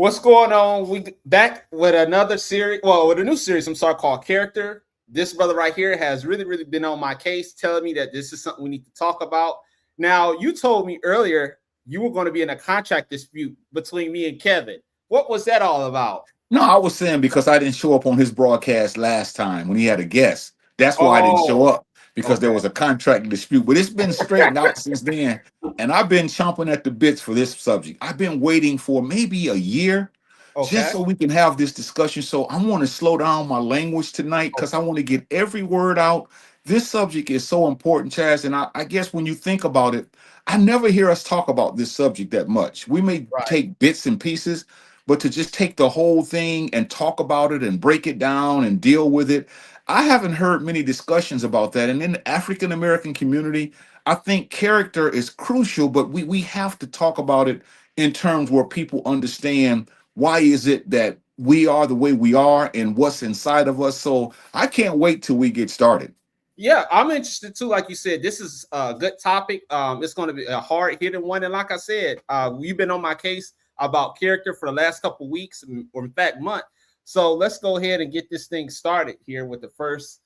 What's going on? We back with another series. Well, with a new series. I'm sorry, called Character. This brother right here has really been on my case, telling me that this is something we need to talk about. Now, you told me earlier you were going to be in a contract dispute between me and Kevin. What was that all about? No, I was saying because I didn't show up on his broadcast last time when he had a guest. That's why I didn't show Oh, up because there okay. was a contract dispute. But it's been straightened out since then. And I've been chomping at the bits for this subject. I've been waiting for maybe a year just Okay. so we can have this discussion. So I want to slow down my language tonight because I want to get every word out. This subject is so important, Chaz. And I guess when you think about it, I never hear us talk about this subject that much. We may Right. take bits and pieces, but to just take the whole thing and talk about it and break it down and deal with it, I haven't heard many discussions about that. And in the African American community, I think character is crucial, but we have to talk about it in terms where people understand why is it that we are the way we are and what's inside of us. So I can't wait till we get started. Yeah, I'm interested too. Like you said, this is a good topic. It's going to be a hard hitting one, and like I said, you've been on my case about character for the last couple weeks, or in fact, month. So let's go ahead and get this thing started here with the first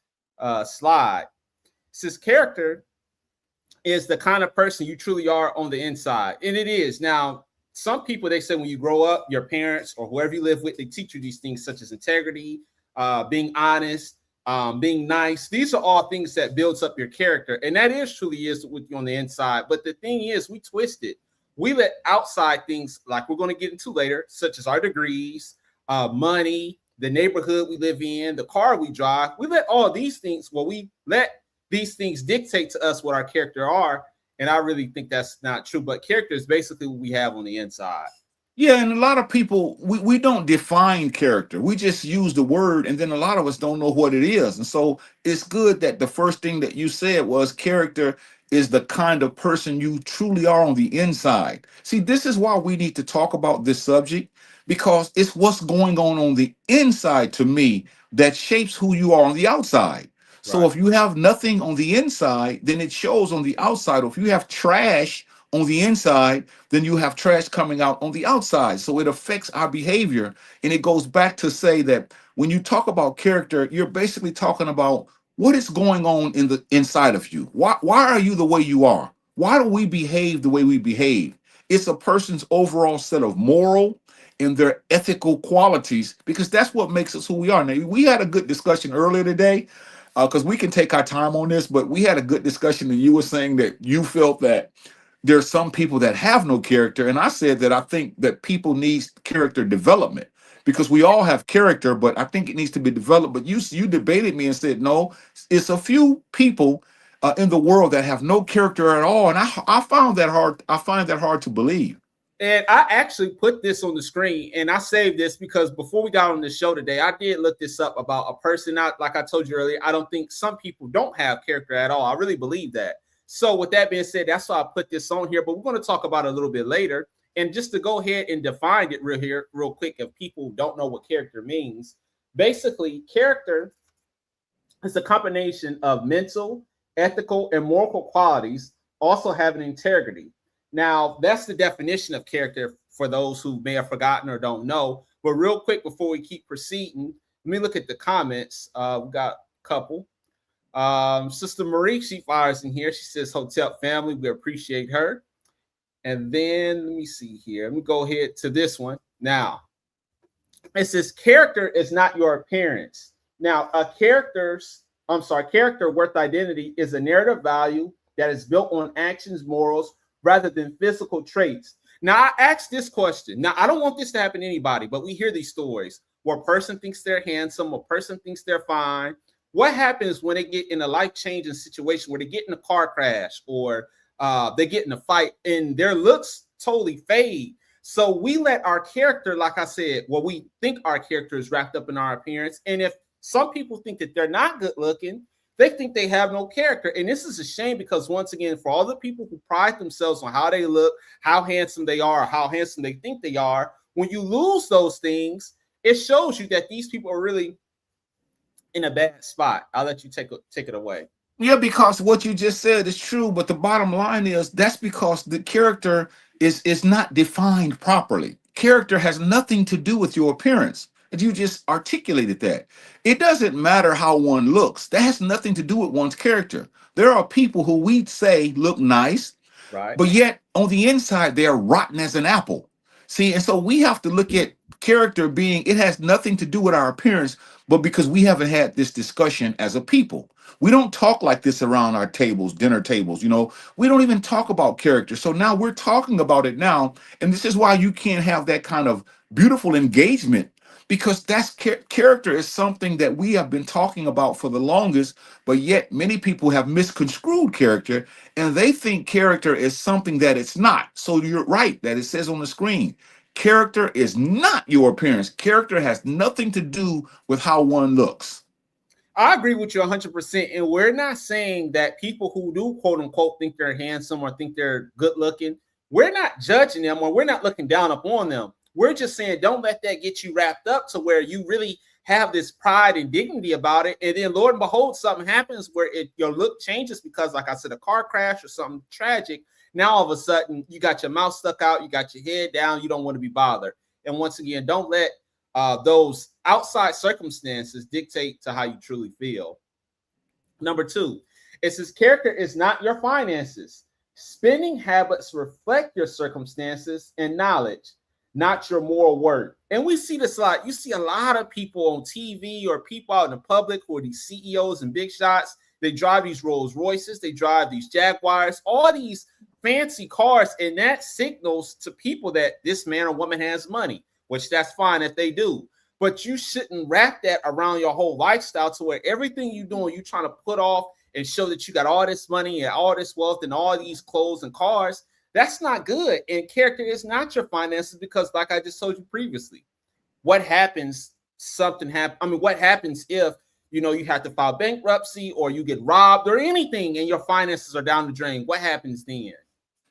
slide. It says character is the kind of person you truly are on the inside, and it is. Now, some people they say when you grow up, your parents or whoever you live with, they teach you these things such as integrity, being honest, being nice. These are all things that builds up your character, and that is truly is with you on the inside. But the thing is, we twist it. We let outside things, like we're going to get into later, such as our degrees, money, the neighborhood we live in, the car we drive. We let all these things. Well, we let these things dictate to us what our character are, and I really think that's not true. But character is basically what we have on the inside. Yeah, and a lot of people we don't define character. We just use the word, and then a lot of us don't know what it is. And so it's good that the first thing that you said was character is the kind of person you truly are on the inside. See, this is why we need to talk about this subject because it's what's going on the inside to me that shapes who you are on the outside. So Right. if you have nothing on the inside, then it shows on the outside. Or if you have trash on the inside, then you have trash coming out on the outside. So it affects our behavior. And it goes back to say that when you talk about character, you're basically talking about what is going on in the inside of you. Why are you the way you are? Why do we behave the way we behave? It's a person's overall set of moral and their ethical qualities because that's what makes us who we are. Now, we had a good discussion earlier today because we can take our time on this, but we had a good discussion and you were saying that you felt that there's some people that have no character, and I said that I think that people need character development because we all have character, but I think it needs to be developed. But you debated me and said no, it's a few people in the world that have no character at all, and I found that hard. I find that hard to believe. And I actually put this on the screen and I saved this because before we got on the show today, I did look this up about a person. Out, like I told you earlier, I don't think some people don't have character at all. I really believe that. So, with that being said, that's why I put this on here. But we're going to talk about it a little bit later. And just to go ahead and define it real quick, if people don't know what character means, basically, character is a combination of mental, ethical, and moral qualities, also having integrity. Now, that's the definition of character for those who may have forgotten or don't know. But real quick, before we keep proceeding, let me look at the comments. We got a couple. Sister Marie, she fires in here. She says, Hotel family, we appreciate her. And then let me see here. Let me go ahead to this one. Now, it says character is not your appearance. Now, character worth identity is a narrative value that is built on actions, morals, rather than physical traits. Now, I asked this question. Now, I don't want this to happen to anybody, but we hear these stories where a person thinks they're handsome, a person thinks they're fine. What happens when they get in a life-changing situation where they get in a car crash or they get in a fight and their looks totally fade? So we let our character, like I said, we think our character is wrapped up in our appearance. And if some people think that they're not good looking, they think they have no character. And this is a shame because, once again, for all the people who pride themselves on how they look, how handsome they are, how handsome they think they are, when you lose those things, it shows you that these people are really in a bad spot. I'll let you take it away. Yeah, because what you just said is true, but the bottom line is that's because the character is not defined properly. Character has nothing to do with your appearance. And you just articulated that. It doesn't matter how one looks. That has nothing to do with one's character. There are people who we say look nice, Right. but yet on the inside they're rotten as an apple. See, and so we have to look at character being, it has nothing to do with our appearance, but because we haven't had this discussion as a people. We don't talk like this around our tables, dinner tables, we don't even talk about character. So now we're talking about it now, and this is why you can't have that kind of beautiful engagement, because character is something that we have been talking about for the longest, but yet many people have misconstrued character, and they think character is something that it's not. So you're right that it says on the screen, character is not your appearance. Character has nothing to do with how one looks. I agree with you 100%. And we're not saying that people who do quote unquote think they're handsome or think they're good looking, we're not judging them or we're not looking down upon them. We're just saying don't let that get you wrapped up to where you really have this pride and dignity about it. And then, Lord and behold, something happens where your look changes because, like I said, a car crash or something tragic. Now, all of a sudden, you got your mouth stuck out, you got your head down, you don't want to be bothered. And once again, don't let those outside circumstances dictate to how you truly feel. Number two, it says character is not your finances. Spending habits reflect your circumstances and knowledge, not your moral worth. And we see this a lot. You see a lot of people on TV or people out in the public who are these CEOs and big shots. They drive these Rolls Royces, they drive these Jaguars, all these fancy cars, and that signals to people that this man or woman has money, which that's fine if they do. But you shouldn't wrap that around your whole lifestyle to where everything you're doing, you're trying to put off and show that you got all this money and all this wealth and all these clothes and cars. That's not good. And character is not your finances because, like I just told you previously, what happens? Something happens. I mean, what happens if you have to file bankruptcy or you get robbed or anything and your finances are down the drain? What happens then?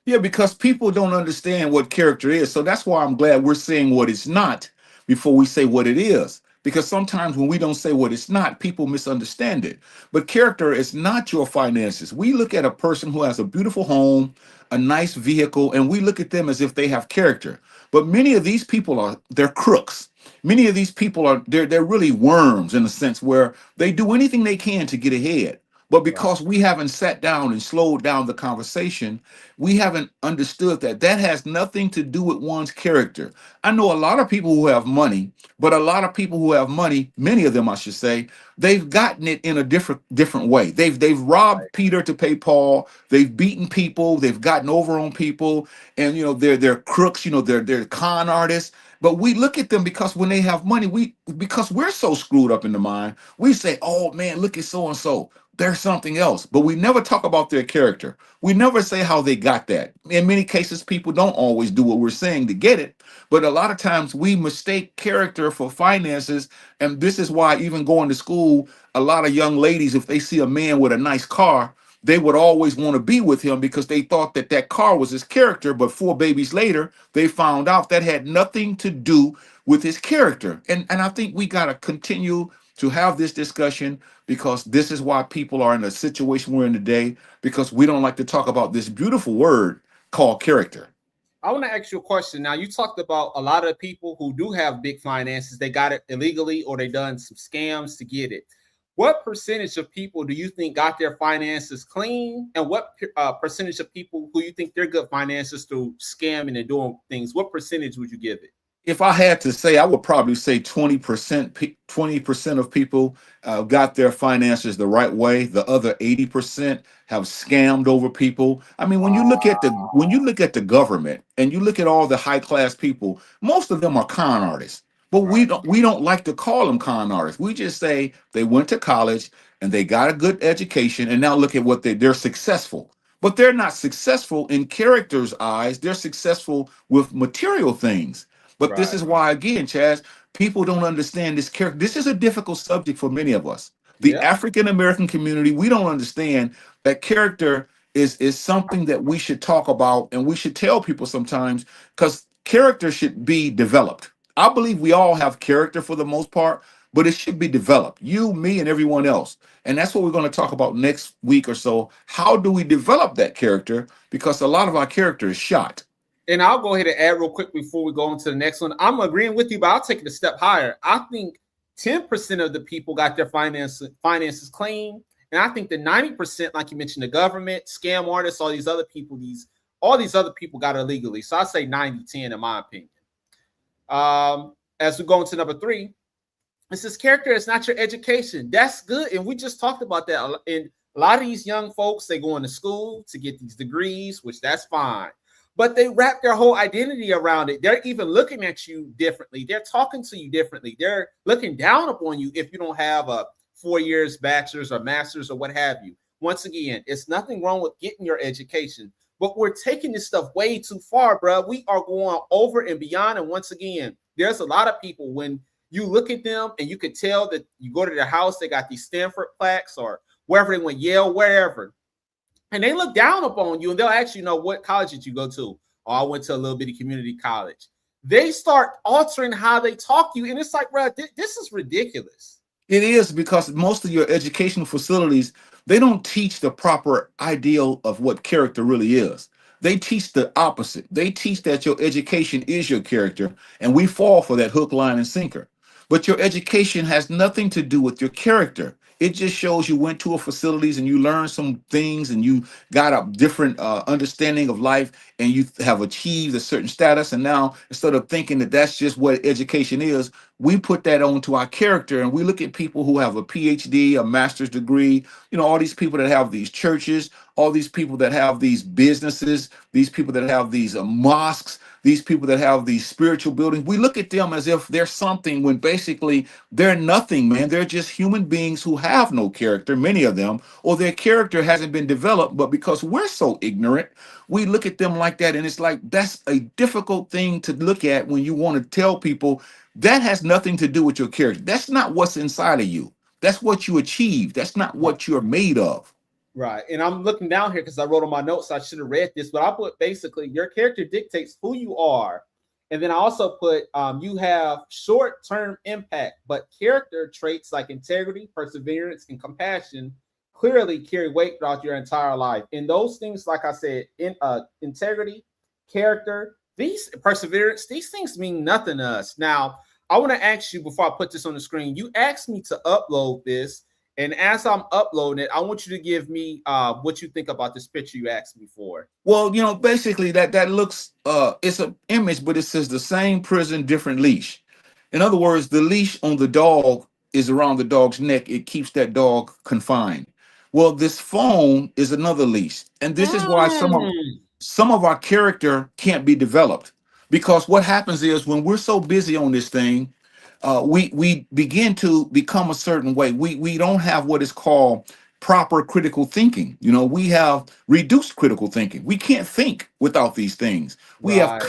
Yeah, because people don't understand what character is. So that's why I'm glad we're saying what it's not before we say what it is. Because sometimes when we don't say what it's not, people misunderstand it. But character is not your finances. We look at a person who has a beautiful home, a nice vehicle, and we look at them as if they have character. But many of these people they're crooks. Many of these people they're really worms in a sense where they do anything they can to get ahead. But Right. because we haven't sat down and slowed down the conversation, we haven't understood that that has nothing to do with one's character. I know a lot of people who have money, but a lot of people who have money, many of them I should say, they've gotten it in a different way. They've robbed Right. Peter to pay Paul. They've beaten people. They've gotten over on people, and they're crooks. They're con artists. But we look at them because when they have money, because we're so screwed up in the mind, we say, "Oh man, look at so and so. They're something else." But we never talk about their character. We never say how they got that. In many cases, people don't always do what we're saying to get it. But a lot of times we mistake character for finances. And this is why, even going to school, a lot of young ladies, if they see a man with a nice car, they would always want to be with him because they thought that that car was his character. But 4 babies later, they found out that had nothing to do with his character. And I think we got to continue to have this discussion, because this is why people are in the situation we're in today, because we don't like to talk about this beautiful word called character. I want to ask you a question. Now, you talked about a lot of people who do have big finances. They got it illegally or they done some scams to get it. What percentage of people do you think got their finances clean? And what percentage of people who you think they're good finances through scamming and doing things? What percentage would you give it? If I had to say, I would probably say 20%, 20% of people got their finances the right way. The other 80% have scammed over people. I mean, when you look at the government and you look at all the high class people, most of them are con artists. But we Right. don't like to call them con artists. We just say they went to college and they got a good education, and now look at what they're successful. But they're not successful in character's eyes. They're successful with material things. But this Right. is why, again, Chaz, people don't understand this character. This is a difficult subject for many of us. The Yeah. African American community, we don't understand that character is something that we should talk about, and we should tell people sometimes, because character should be developed. I believe we all have character for the most part, but it should be developed. You, me, and everyone else. And that's what we're going to talk about next week or so. How do we develop that character? Because a lot of our character is shot. And I'll go ahead and add real quick before we go on to the next one. I'm agreeing with you, but I'll take it a step higher. I think 10% of the people got their finances clean. And I think the 90%, like you mentioned, the government, scam artists, all these other people got it illegally. So I say 90-10 in my opinion. As we go into number 3, it says character is not your education. That's good. And we just talked about that. And a lot of these young folks, they go into school to get these degrees, which that's fine. But they wrap their whole identity around it. They're even looking at you differently. They're talking to you differently. They're looking down upon you if you don't have a 4 years bachelor's or master's or what have you. Once again, it's nothing wrong with getting your education, but we're taking this stuff way too far, bro. We are going over and beyond. And once again, there's a lot of people when you look at them and you can tell that you go to their house, they got these Stanford plaques or wherever they went, Yale, wherever. And they look down upon you and they'll ask you, what college did you go to? Oh, I went to a little bitty community college. They start altering how they talk to you. And it's like, bro, this is ridiculous. It is, because most of your educational facilities, they don't teach the proper ideal of what character really is. They teach the opposite. They teach that your education is your character, and we fall for that hook, line, and sinker. But your education has nothing to do with your character. It just shows you went to a facilities and you learned some things and you got a different understanding of life and you have achieved a certain status. And now instead of thinking that that's just what education is, we put that onto our character and we look at people who have a PhD, a master's degree, all these people that have these churches, all these people that have these businesses, these people that have these mosques, these people that have these spiritual buildings. We look at them as if they're something when basically they're nothing, man. They're just human beings who have no character, many of them, or their character hasn't been developed. But because we're so ignorant, we look at them like that. And it's like, that's a difficult thing to look at when you want to tell people that has nothing to do with your character. That's not what's inside of you. That's what you achieve. That's not what you're made of. Right. And I'm looking down here because I wrote on my notes. I should have read this, but I put basically your character dictates who you are. And then I also put you have short-term impact, but character traits like integrity, perseverance, and compassion clearly carry weight throughout your entire life. And those things, like I said, integrity, character, these perseverance, these things mean nothing to us. Now, I want to ask you before I put this on the screen, you asked me to upload this. And as I'm uploading it, I want you to give me what you think about this picture you asked me for. Well, basically that looks it's an image, but it says the same prison, different leash. In other words, the leash on the dog is around the dog's neck. It keeps that dog confined. Well, this phone is another leash, and this is why some of our character can't be developed, because what happens is when we're so busy on this thing, we begin to become a certain way. We don't have what is called proper critical thinking. We have reduced critical thinking. We can't think without these things. We have Right,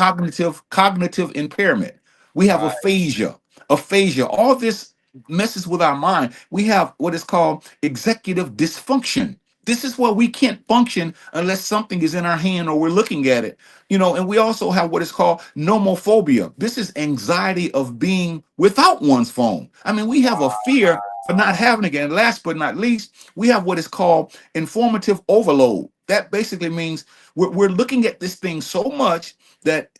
cognitive impairment. We have right, aphasia. All this messes with our mind. We have what is called executive dysfunction. This is where we can't function unless something is in our hand or we're looking at it. And we also have what is called nomophobia. This is anxiety of being without one's phone. I mean, we have a fear for not having it. And last but not least, we have what is called informative overload. That basically means we're looking at this thing so much that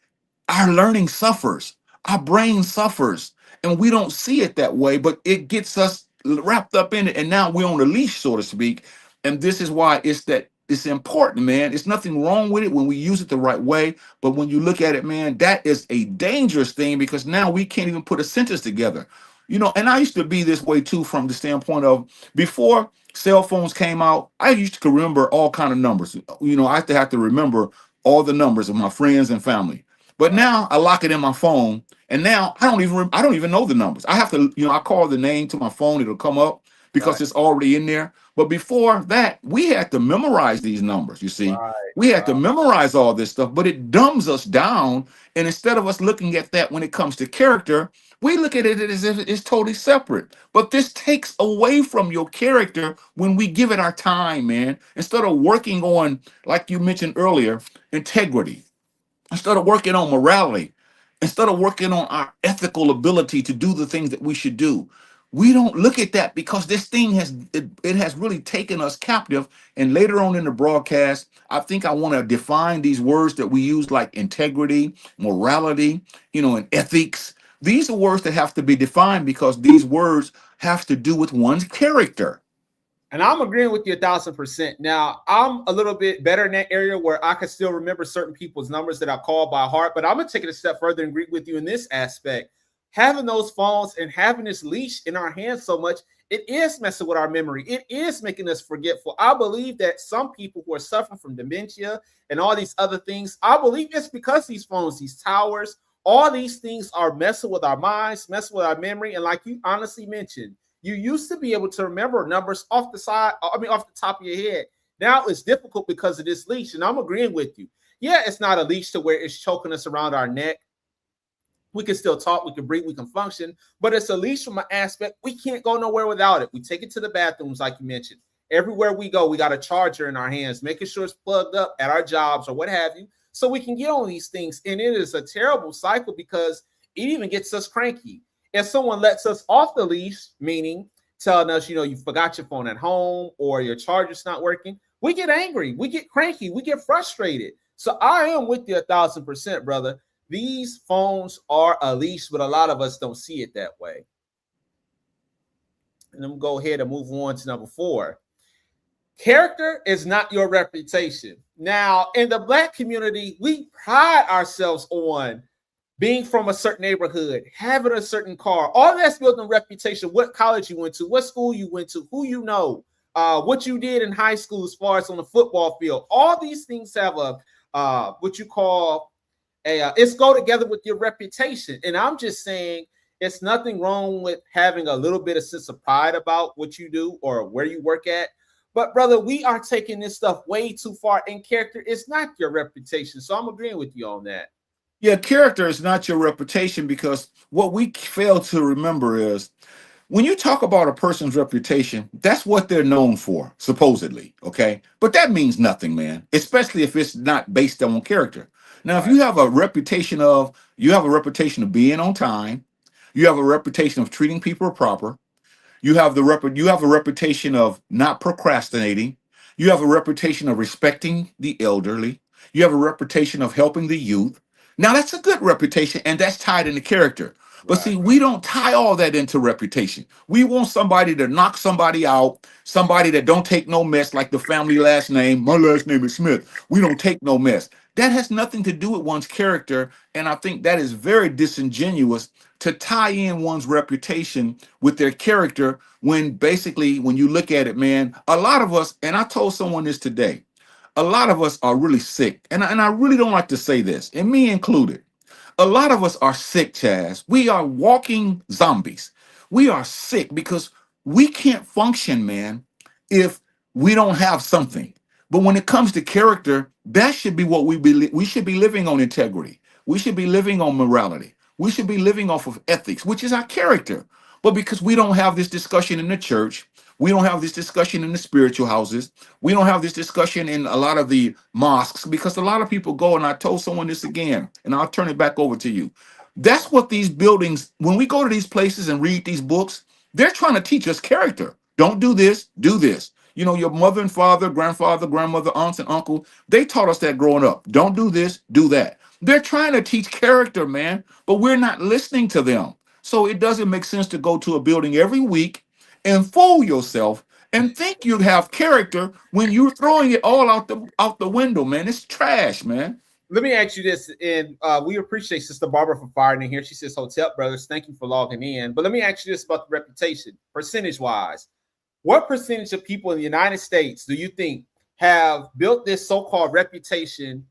our learning suffers, our brain suffers, and we don't see it that way, but it gets us wrapped up in it. And now we're on the leash, so to speak. And this is why it's important, man. It's nothing wrong with it when we use it the right way. But when you look at it, man, that is a dangerous thing, because now we can't even put a sentence together. And I used to be this way too, from the standpoint of before cell phones came out, I used to remember all kind of numbers. I used to have to remember all the numbers of my friends and family. But right, now I lock it in my phone, and now I don't even know the numbers. I have to, I call the name to my phone, it'll come up because right, it's already in there. But before that, we had to memorize these numbers, you see. right, We had to right. memorize all this stuff, but it dumbs us down. And instead of us looking at that when it comes to character, we look at it as if it's totally separate. But this takes away from your character when we give it our time, man. Instead of working on, like you mentioned earlier, integrity, instead of working on morality, instead of working on our ethical ability to do the things that we should do, We don't look at that because this thing it has really taken us captive. And later on in the broadcast, I think I want to define these words that we use, like integrity, morality, and ethics. These are words that have to be defined because these words have to do with one's character. And I'm agreeing with you 1,000%. Now, I'm a little bit better in that area where I can still remember certain people's numbers that I call by heart, but I'm going to take it a step further and agree with you in this aspect. Having those phones and having this leash in our hands so much, it is messing with our memory. It is making us forgetful. I believe that some people who are suffering from dementia and all these other things, I believe it's because these phones, these towers, all these things are messing with our minds, messing with our memory. And like you honestly mentioned, you used to be able to remember numbers off the side, off the top of your head. Now it's difficult because of this leash. And I'm agreeing with you. Yeah, it's not a leash to where it's choking us around our neck. We can still talk, we can breathe, we can function, but it's a leash from an aspect we can't go nowhere without it. We take it to the bathrooms, like you mentioned. Everywhere we go, we got a charger in our hands, making sure it's plugged up at our jobs or what have you, so we can get on these things. And it is a terrible cycle because it even gets us cranky. If someone lets us off the leash, meaning telling us, you forgot your phone at home or your charger's not working, we get angry, we get cranky, we get frustrated. So I am with you 1,000%, brother. These phones are a leash, but a lot of us don't see it that way. And I'm going to go ahead and move on to number 4. Character is not your reputation. Now, in the Black community, we pride ourselves on being from a certain neighborhood, having a certain car. All that's building reputation. What college you went to, what school you went to, who you know, what you did in high school as far as on the football field. All these things have a what you call it's go together with your reputation. And I'm just saying it's nothing wrong with having a little bit of sense of pride about what you do or where you work at. But brother, we are taking this stuff way too far, and character is not your reputation. So I'm agreeing with you on that. Yeah, character is not your reputation, because what we fail to remember is when you talk about a person's reputation, that's what they're known for, supposedly. Okay. But that means nothing, man, especially if it's not based on character. Now, if Right. you have a reputation of being on time, you have a reputation of treating people proper, you have a reputation of not procrastinating. You have a reputation of respecting the elderly. You have a reputation of helping the youth. Now that's a good reputation, and that's tied into character. But Right. see, we don't tie all that into reputation. We want somebody to knock somebody out, somebody that don't take no mess, like the family last name. My last name is Smith. We don't take no mess. That has nothing to do with one's character, and I think that is very disingenuous to tie in one's reputation with their character, when basically, when you look at it, man, a lot of us, and I told someone this today, a lot of us are really sick. And I really don't like to say this, and me included. A lot of us are sick, Chaz. We are walking zombies. We are sick because we can't function, man, if we don't have something. But when it comes to character, that should be what we should be living on integrity. We should be living on morality. We should be living off of ethics, which is our character. But because we don't have this discussion in the church, we don't have this discussion in the spiritual houses, we don't have this discussion in a lot of the mosques, because a lot of people go, and I told someone this again, and I'll turn it back over to you. That's what these buildings, when we go to these places and read these books, they're trying to teach us character. Don't do this, do this. Your mother and father, grandfather, grandmother, aunts and uncle, they taught us that growing up. Don't do this, do that. They're trying to teach character, man, but we're not listening to them. So it doesn't make sense to go to a building every week and fool yourself and think you have character when you're throwing it all out the window, man. It's trash, man. Let me ask you this, and we appreciate Sister Barbara for firing in here. She says, Hotel Brothers, thank you for logging in. But let me ask you this about the reputation, percentage wise. What percentage of people in the United States do you think have built this so-called reputation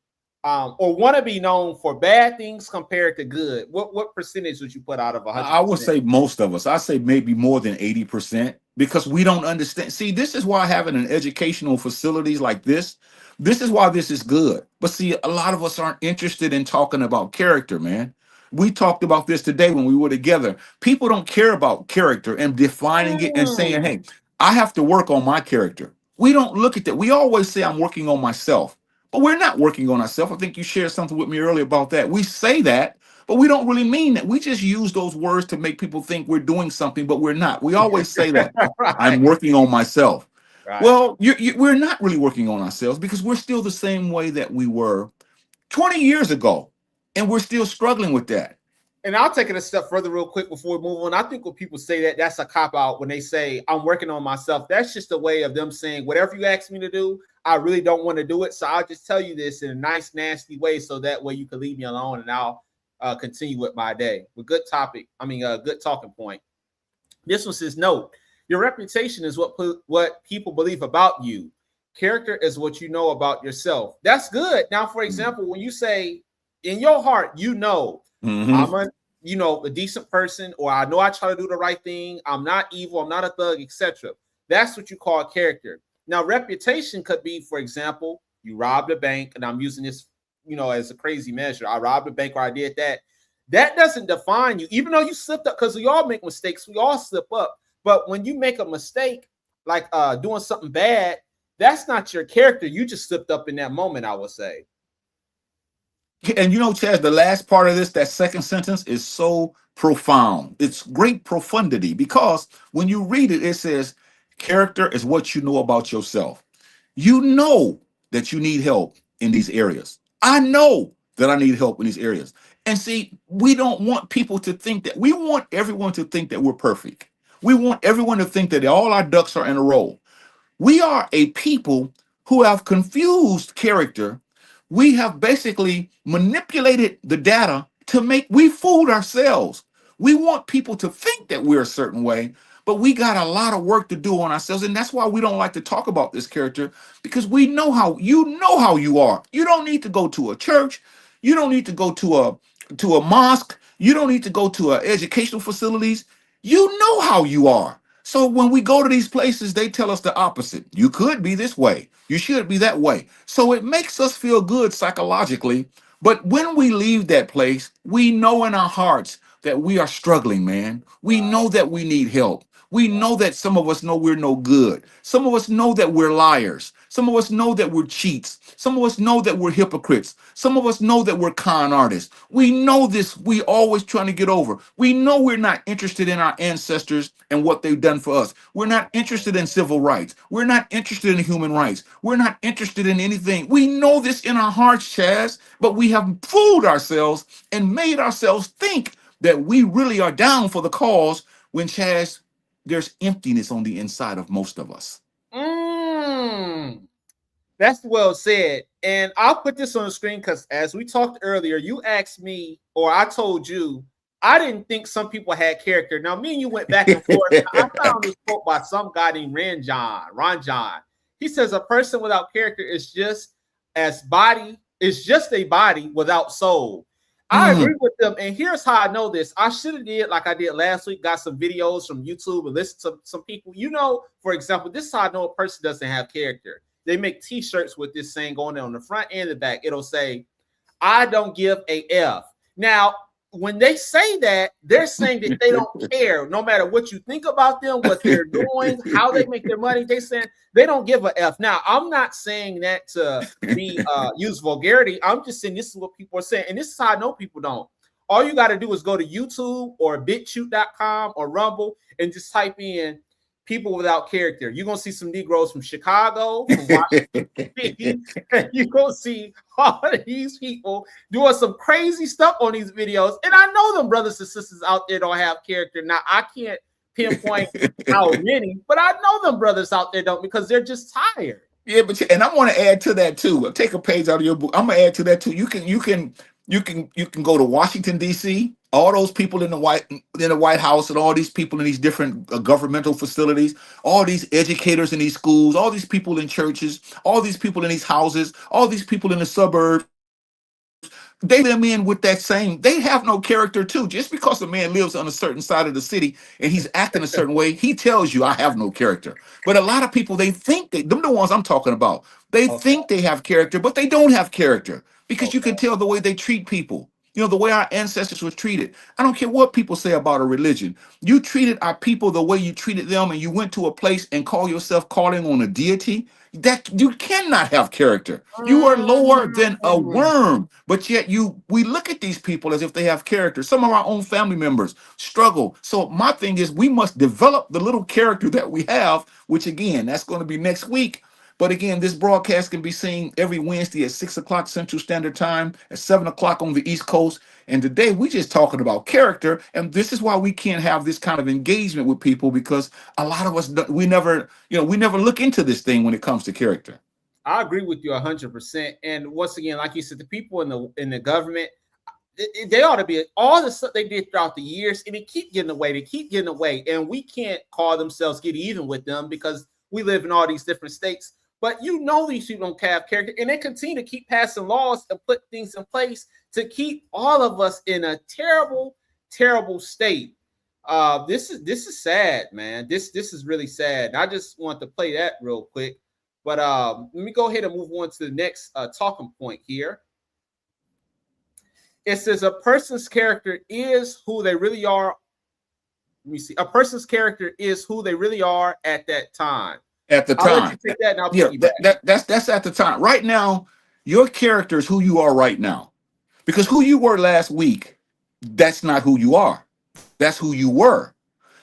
or want to be known for bad things compared to good? What percentage would you put out of I would 100%? say most of us. I say maybe more than 80%, because we don't understand. See, this is why having an educational facilities like this is why this is good. But see, a lot of us aren't interested in talking about character, man. We talked about this today when we were together. People don't care about character and defining it and saying, Mm. hey, I have to work on my character. We don't look at that. We always say, I'm working on myself, but we're not working on ourselves. I think you shared something with me earlier about that. We say that, but we don't really mean that. We just use those words to make people think we're doing something, but we're not. We always say that Right. I'm working on myself. Right. Well, we're not really working on ourselves because we're still the same way that we were 20 years ago, and we're still struggling with that. And I'll take it a step further real quick before we move on. I think when people say that, that's a cop out when they say, I'm working on myself. That's just a way of them saying, whatever you ask me to do, I really don't want to do it. So I'll just tell you this in a nice, nasty way so that way you can leave me alone and I'll continue with my day. With good topic, good talking point. This one says, note, your reputation is what people believe about you. Character is what you know about yourself. That's good. Now, for example, when you say in your heart, you know, I'm a decent person, or I know I try to do the right thing. I'm not evil. I'm not a thug, etc. That's what you call character. Now, reputation could be, for example, you robbed a bank, and I'm using this, as a crazy measure. I robbed a bank or I did that. That doesn't define you, even though you slipped up, because we all make mistakes. We all slip up. But when you make a mistake, like doing something bad, that's not your character. You just slipped up in that moment, I would say. And Chaz, the last part of this, that second sentence is so profound. It's great profundity because when you read it, it says, character is what you know about yourself. You know that you need help in these areas. I know that I need help in these areas. And see, we don't want people to think that. We want everyone to think that we're perfect. We want everyone to think that all our ducks are in a row. We are a people who have confused character. We have basically manipulated the data to we fooled ourselves. We want people to think that we're a certain way, but we got a lot of work to do on ourselves. And that's why we don't like to talk about this character, because we know how you are. You don't need to go to a church. You don't need to go to a mosque. You don't need to go to educational facilities. You know how you are. So when we go to these places, they tell us the opposite. You could be this way. You should be that way. So it makes us feel good psychologically. But when we leave that place, we know in our hearts that we are struggling, man. We know that we need help. We know that some of us know we're no good. Some of us know that we're liars. Some of us know that we're cheats. Some of us know that we're hypocrites. Some of us know that we're con artists. We know this. We always trying to get over. We know we're not interested in our ancestors and what they've done for us. We're not interested in civil rights. We're not interested in human rights. We're not interested in anything. We know this in our hearts, Chaz, but we have fooled ourselves and made ourselves think that we really are down for the cause when, Chaz, there's emptiness on the inside of most of us. That's well said. And I'll put this on the screen because as we talked earlier, you asked me, or I told you, I didn't think some people had character. Now, me and you went back and forth. I found this quote by some guy named Ron John. He says, a person without character is just a body without soul. I agree with them. And here's how I know this. I should have did like I did last week, got some videos from YouTube and listened to some people. For example, this is how I know a person doesn't have character. They make t-shirts with this saying going on the front and the back. It'll say, I don't give a F. Now, when they say that, they're saying that they don't care. No matter what you think about them, what they're doing, how they make their money, they saying they don't give a F. Now, I'm not saying that to be use vulgarity. I'm just saying this is what people are saying. And this is how I know people don't. All you got to do is go to YouTube or BitChute.com or Rumble and just type in people without character. You're going to see some Negroes from Chicago, from Washington, and you're going to see all of these people doing some crazy stuff on these videos. And I know them brothers and sisters out there don't have character. Now, I can't pinpoint how many, but I know them brothers out there don't, because they're just tired. Yeah, and I want to add to that too. Take a page out of your book. I'm gonna add to that too. You can go to Washington D.C. All those people in the White House and all these people in these different governmental facilities, all these educators in these schools, all these people in churches, all these people in these houses, all these people in the suburbs. They them in with that same, they have no character too. Just because a man lives on a certain side of the city and he's acting a certain way, he tells you I have no character. But a lot of people, they think them the ones I'm talking about. They think they have character, but they don't have character, because you can tell the way they treat people. You know, the way our ancestors were treated. I don't care what people say about a religion. You treated our people the way you treated them, and you went to a place and call yourself calling on a deity. That you cannot have character. You are lower than a Mm. worm, but yet we look at these people as if they have character. Some of our own family members struggle. So my thing is, we must develop the little character that we have, which again, that's going to be next week. But again, this broadcast can be seen every Wednesday at 6 o'clock Central Standard Time, at 7 o'clock on the East Coast. And today we just talking about character. And this is why we can't have this kind of engagement with people, because a lot of us, we never, we never look into this thing when it comes to character. I agree with you 100%. And once again, like you said, the people in the government, they ought to be all the stuff they did throughout the years, and they keep getting away. They keep getting away, and we can't call themselves get even with them because we live in all these different states. But these people don't have character, and they continue to keep passing laws and put things in place to keep all of us in a terrible, terrible state. This is sad, man. This is really sad. I just want to play that real quick. But let me go ahead and move on to the next talking point here. It says a person's character is who they really are. Let me see. A person's character is who they really are at that time. At the I'll let time. you take that and I'll Yeah, piggyback. that's at the time. Right now, your character is who you are right now. Because who you were last week, that's not who you are. That's who you were.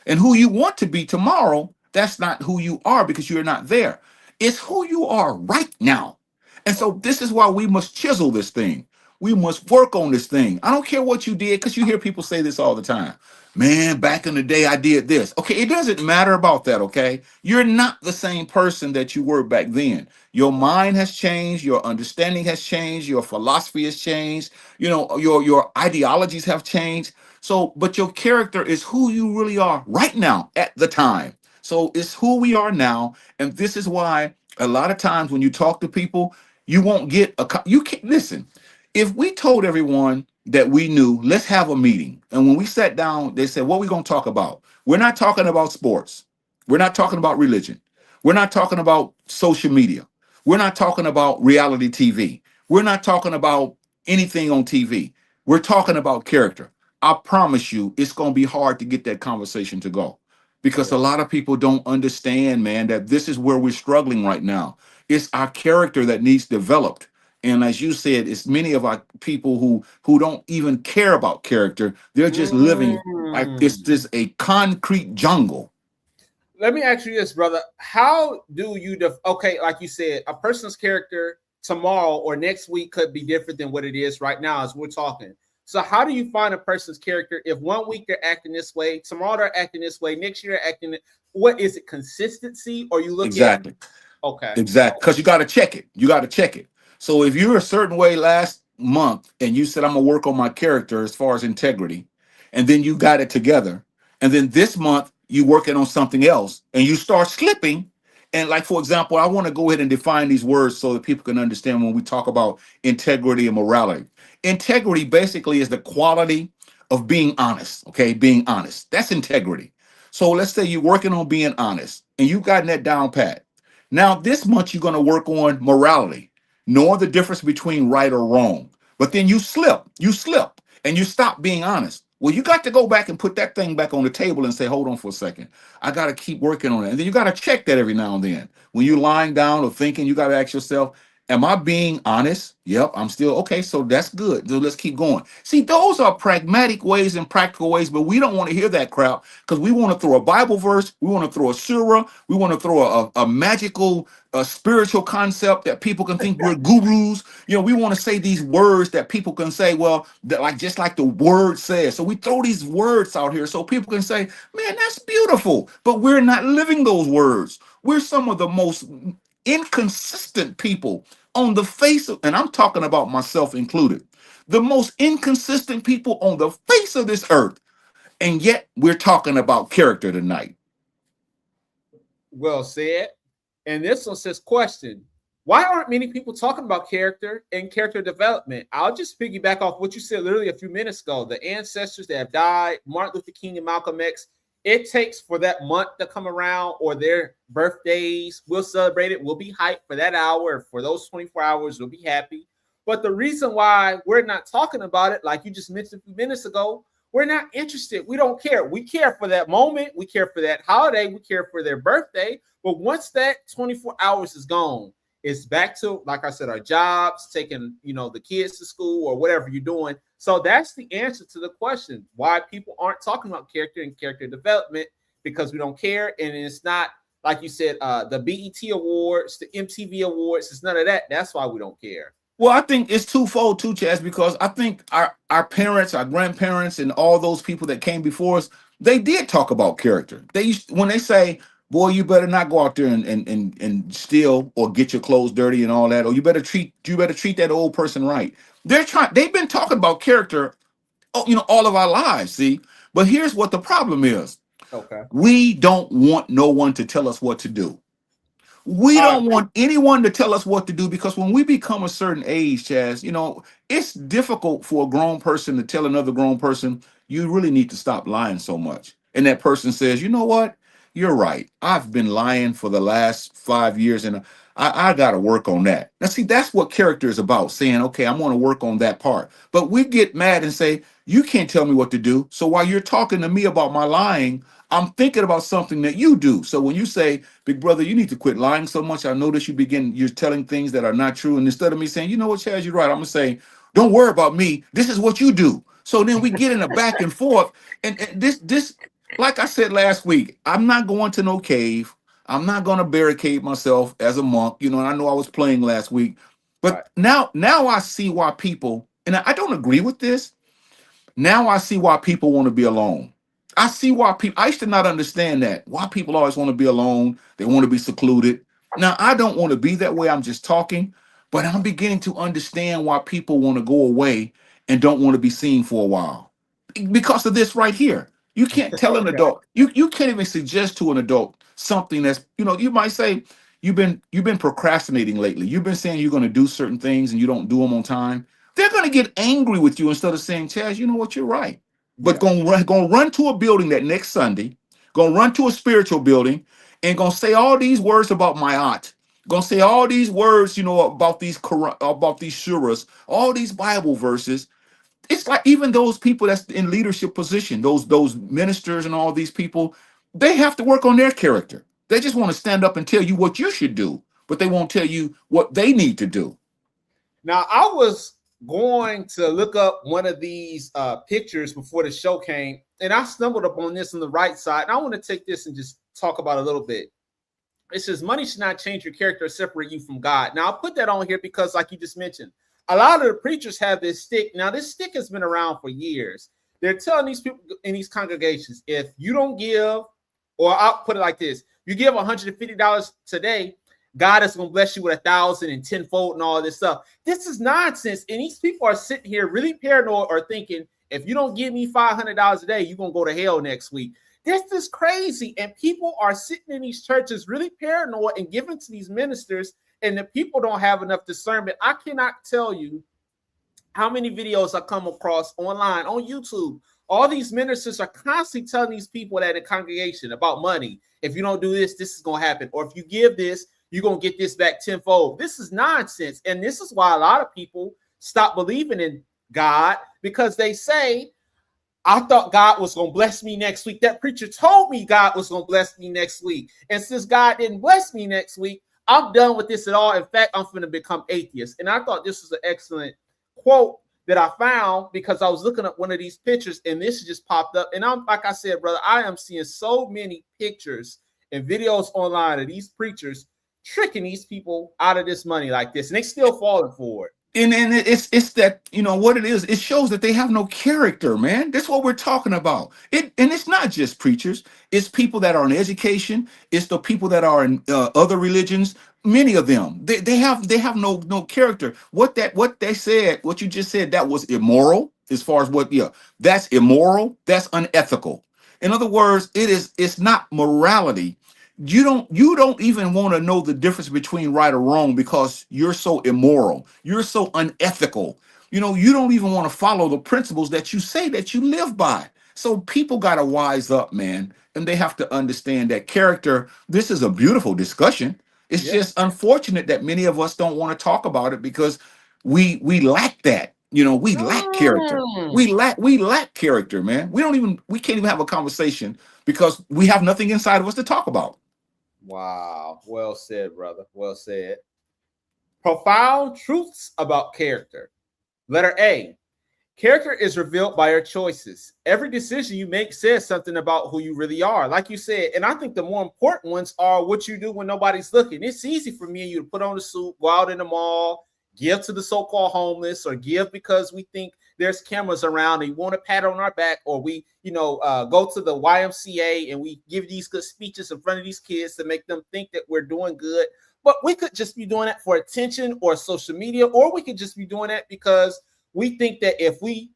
And who you want to be tomorrow, that's not who you are, because you're not there. It's who you are right now. And so this is why we must chisel this thing. We must work on this thing. I don't care what you did, because you hear people say this all the time. Man, back in the day, I did this. Okay, it doesn't matter about that, okay? You're not the same person that you were back then. Your mind has changed, your understanding has changed, your philosophy has changed, your ideologies have changed. So, but your character is who you really are right now at the time. So it's who we are now. And this is why a lot of times when you talk to people, you won't get you can't listen. If we told everyone that we knew, let's have a meeting. And when we sat down, they said, what are we going to talk about? We're not talking about sports. We're not talking about religion. We're not talking about social media. We're not talking about reality TV. We're not talking about anything on TV. We're talking about character. I promise you, it's going to be hard to get that conversation to go, because a lot of people don't understand, man, that this is where we're struggling right now. It's our character that needs developed. And as you said, it's many of our people who don't even care about character. They're just living like it's Mm. just a concrete jungle. Let me ask you this, brother. How do you okay, like you said, a person's character tomorrow or next week could be different than what it is right now as we're talking. So how do you find a person's character if one week they're acting this way, tomorrow they're acting this way, next year they're acting what is it, consistency, or you look at Exactly. okay. Exactly. Because you got to check it. You got to check it. So if you're a certain way last month and you said, I'm going to work on my character as far as integrity, and then you got it together, and then this month you working on something else and you start slipping. And like, for example, I want to go ahead and define these words so that people can understand when we talk about integrity and morality. Integrity basically is the quality of being honest. Okay. Being honest. That's integrity. So let's say you're working on being honest and you've gotten that down pat. Now, this month, you're going to work on morality, knowing the difference between right or wrong. But then you slip, and you stop being honest. Well, you got to go back and put that thing back on the table and say, hold on for a second. I got to keep working on it. And then you got to check that every now and then. When you're lying down or thinking, you got to ask yourself, am I being honest? Yep, I'm still okay. So that's good. So let's keep going. See, those are pragmatic ways and practical ways, but we don't want to hear that crap because we want to throw a Bible verse, we want to throw a surah, we want to throw a magical, spiritual concept that people can think we're gurus. We want to say these words that people can say, well, that like just like the word says. So we throw these words out here so people can say, man, that's beautiful, but we're not living those words. We're some of the most inconsistent people on the face of, and I'm talking about myself included, the most inconsistent people on the face of this earth. And yet we're talking about character tonight. Well said. And this one says, question: why aren't many people talking about character and character development? I'll just piggyback off what you said literally a few minutes ago. The ancestors that have died, Martin Luther King and Malcolm X, it takes for that month to come around or their birthdays. We'll celebrate it. We'll be hyped for that hour. For those 24 hours, we'll be happy. But the reason why we're not talking about it, like you just mentioned a few minutes ago, we're not interested. We don't care. We care for that moment. We care for that holiday. We care for their birthday. But once that 24 hours is gone, it's back to, like I said, our jobs, taking, the kids to school or whatever you're doing. So that's the answer to the question why people aren't talking about character and character development, because we don't care. And it's not, like you said, the BET Awards, the MTV Awards. It's none of that. That's why we don't care. Well, I think it's twofold too, Chaz, because I think our parents, our grandparents, and all those people that came before us, they did talk about character. They used, when they say, "Boy, you better not go out there and steal or get your clothes dirty and all that," or you better treat that old person right. They've been talking about character, all of our lives. See, but here's what the problem is: Okay. we don't want no one to tell us what to do. We I don't agree. want anyone to tell us what to do, because when we become a certain age, Chaz, it's difficult for a grown person to tell another grown person, you really need to stop lying so much. And that person says, you know what? You're right. I've been lying for the last 5 years, and I got to work on that. Now, see, that's what character is about, saying, okay, I'm going to work on that part. But we get mad and say, you can't tell me what to do. So while you're talking to me about my lying, I'm thinking about something that you do. So when you say, big brother, you need to quit lying so much, I notice you're telling things that are not true. And instead of me saying, you know what, Chaz, you're right, I'm gonna say, don't worry about me. This is what you do. So then we get in a back and forth. And this, like I said last week, I'm not going to no cave. I'm not gonna barricade myself as a monk. And I know I was playing last week, Right. but now I see why people, and I don't agree with this. Now I see why people want to be alone. I see why people, I used to not understand that. Why people always want to be alone. They want to be secluded. Now, I don't want to be that way. I'm just talking, but I'm beginning to understand why people want to go away and don't want to be seen for a while. Because of this right here. You can't tell an Okay. adult, you can't even suggest to an adult something that's, you might say, you've been procrastinating lately. You've been saying you're going to do certain things and you don't do them on time. They're going to get angry with you instead of saying, Chaz, you know what, you're right. But Yeah. going to run to a building that next Sunday, going to run to a spiritual building, and going to say all these words about my aunt, going to say all these words, about these about these surahs, all these Bible verses. It's like even those people that's in leadership position, those ministers and all these people, they have to work on their character. They just want to stand up and tell you what you should do, but they won't tell you what they need to do. Now I was going to look up one of these pictures before the show came, and I stumbled upon this on the right side. And I want to take this and just talk about it a little bit. It says money should not change your character or separate you from God. Now I'll put that on here because, like you just mentioned, a lot of the preachers have this stick. Now this stick has been around for years. They're telling these people in these congregations, if you don't give, or I'll put it like this: you give $150 today, God is going to bless you with 1,000 and tenfold and all this stuff. This is nonsense. And these people are sitting here really paranoid or thinking, if you don't give me $500 a day, you're going to go to hell next week. This is crazy. And people are sitting in these churches really paranoid and giving to these ministers, and the people don't have enough discernment. I cannot tell you how many videos I come across online on YouTube. All these ministers are constantly telling these people that in the congregation about money. If you don't do this, this is going to happen. Or if you give this, you're going to get this back tenfold. This is nonsense. And this is why a lot of people stop believing in God, because they say, I thought God was going to bless me next week. That preacher told me God was going to bless me next week. And since God didn't bless me next week, I'm done with this at all. In fact, I'm going to become atheist. And I thought this was an excellent quote that I found because I was looking at one of these pictures and this just popped up. And I'm, like I said, brother, I am seeing so many pictures and videos online of these preachers tricking these people out of this money like this, and they still falling for it. And it's that, what it is. It shows that they have no character, man. That's what we're talking about. And it's not just preachers. It's people that are in education. It's the people that are in other religions. Many of them, they have no character. What they said, what you just said, that was immoral. As far as that's immoral. That's unethical. In other words, it's not morality. You don't even want to know the difference between right or wrong because you're so immoral, you're so unethical. You don't even want to follow the principles that you say that you live by. So people got to wise up, man, and they have to understand that character. This is a beautiful discussion. It's Yeah. just unfortunate that many of us don't want to talk about it because we lack that. You know, we lack character. Mm. We lack character, man. We can't even have a conversation because we have nothing inside of us to talk about. Wow. Well said, brother. Well said. Profound truths about character. Letter A. Character is revealed by your choices. Every decision you make says something about who you really are. Like you said, and I think the more important ones are what you do when nobody's looking. It's easy for me and you to put on a suit, go out in the mall, give to the so-called homeless, or give because we think there's cameras around and you want a pat on our back, or we, go to the YMCA and we give these good speeches in front of these kids to make them think that we're doing good. But we could just be doing that for attention or social media, or we could just be doing that because we think that if we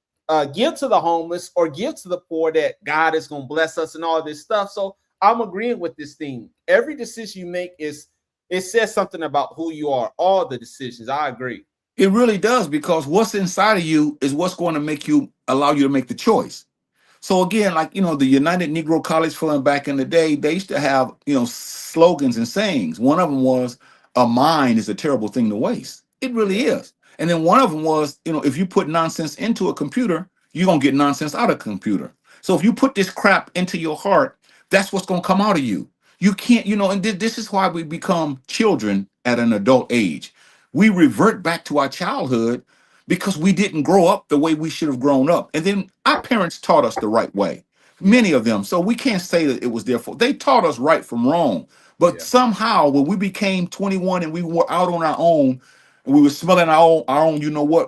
give to the homeless or give to the poor, that God is going to bless us and all this stuff. So I'm agreeing with this thing. Every decision you make it says something about who you are. All the decisions. I agree. It really does, because what's inside of you is what's going to allow you to make the choice. So again, like, the United Negro College Fund back in the day, they used to have, slogans and sayings. One of them was, a mind is a terrible thing to waste. It really Yeah. is. And then one of them was, if you put nonsense into a computer, you're going to get nonsense out of a computer. So if you put this crap into your heart, that's what's going to come out of you. You can't, and this is why we become children at an adult age. We revert back to our childhood because we didn't grow up the way we should have grown up. And then our parents taught us the right way, Yeah. many of them. So we can't say that it was their fault. They taught us right from wrong. But Yeah. somehow when we became 21 and we were out on our own, we were smelling our own,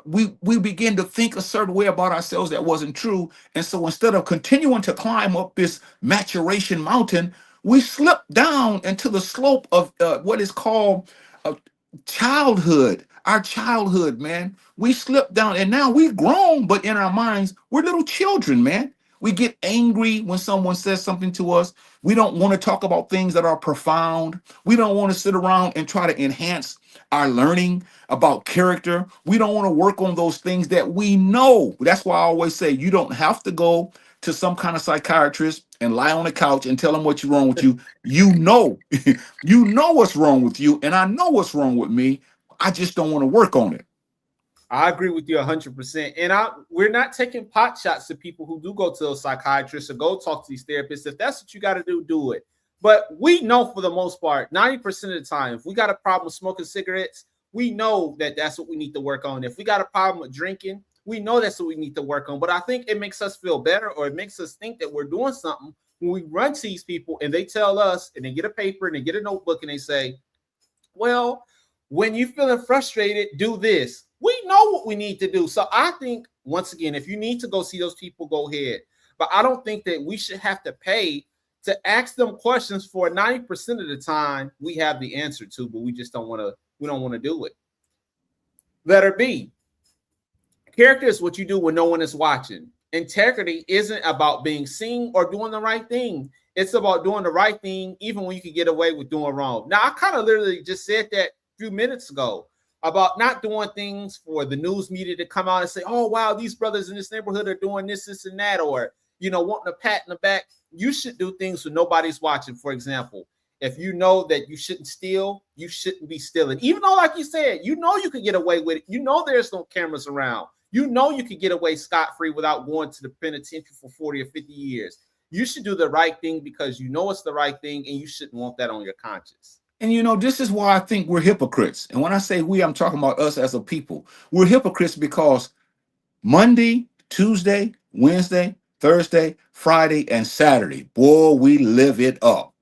we began to think a certain way about ourselves that wasn't true. And so instead of continuing to climb up this maturation mountain, we slipped down into the slope of what is called uh, childhood, our childhood, man. We slipped down and now we've grown, but in our minds, we're little children, man. We get angry when someone says something to us. We don't want to talk about things that are profound. We don't want to sit around and try to enhance our learning about character. We don't want to work on those things that we know. That's why I always say you don't have to go to some kind of psychiatrist and lie on the couch and tell them what's wrong with you. You know, you know what's wrong with you, and I know what's wrong with me. I just don't want to work on it. I agree with you 100%. And we're not taking pot shots to people who do go to those psychiatrists or go talk to these therapists. If that's what you got to do, do it. But we know for the most part, 90% of the time, if we got a problem with smoking cigarettes, we know that that's what we need to work on. If we got a problem with drinking, we know that's what we need to work on. But I think it makes us feel better, or it makes us think that we're doing something when we run to these people and they tell us, and they get a paper and they get a notebook and they say, well, when you're feeling frustrated, do this. We know what we need to do. So I think, once again, if you need to go see those people, go ahead. But I don't think that we should have to pay to ask them questions for 90% of the time we have the answer to, but we just don't want to, we don't want to do it. Letter B. Character is what you do when no one is watching. Integrity isn't about being seen or doing the right thing. It's about doing the right thing even when you can get away with doing wrong. Now, I kind of literally just said that a few minutes ago about not doing things for the news media to come out and say, oh, wow, these brothers in this neighborhood are doing this and that, or, wanting a pat in the back. You should do things when nobody's watching. For example, if you know that you shouldn't steal, you shouldn't be stealing. Even though, like you said, you could get away with it. There's no cameras around. You could get away scot-free without going to the penitentiary for 40 or 50 years. You should do the right thing because you know it's the right thing, and you shouldn't want that on your conscience. And this is why I think we're hypocrites. And when I say we, I'm talking about us as a people. We're hypocrites because Monday, Tuesday, Wednesday, Thursday, Friday, and Saturday, boy, we live it up.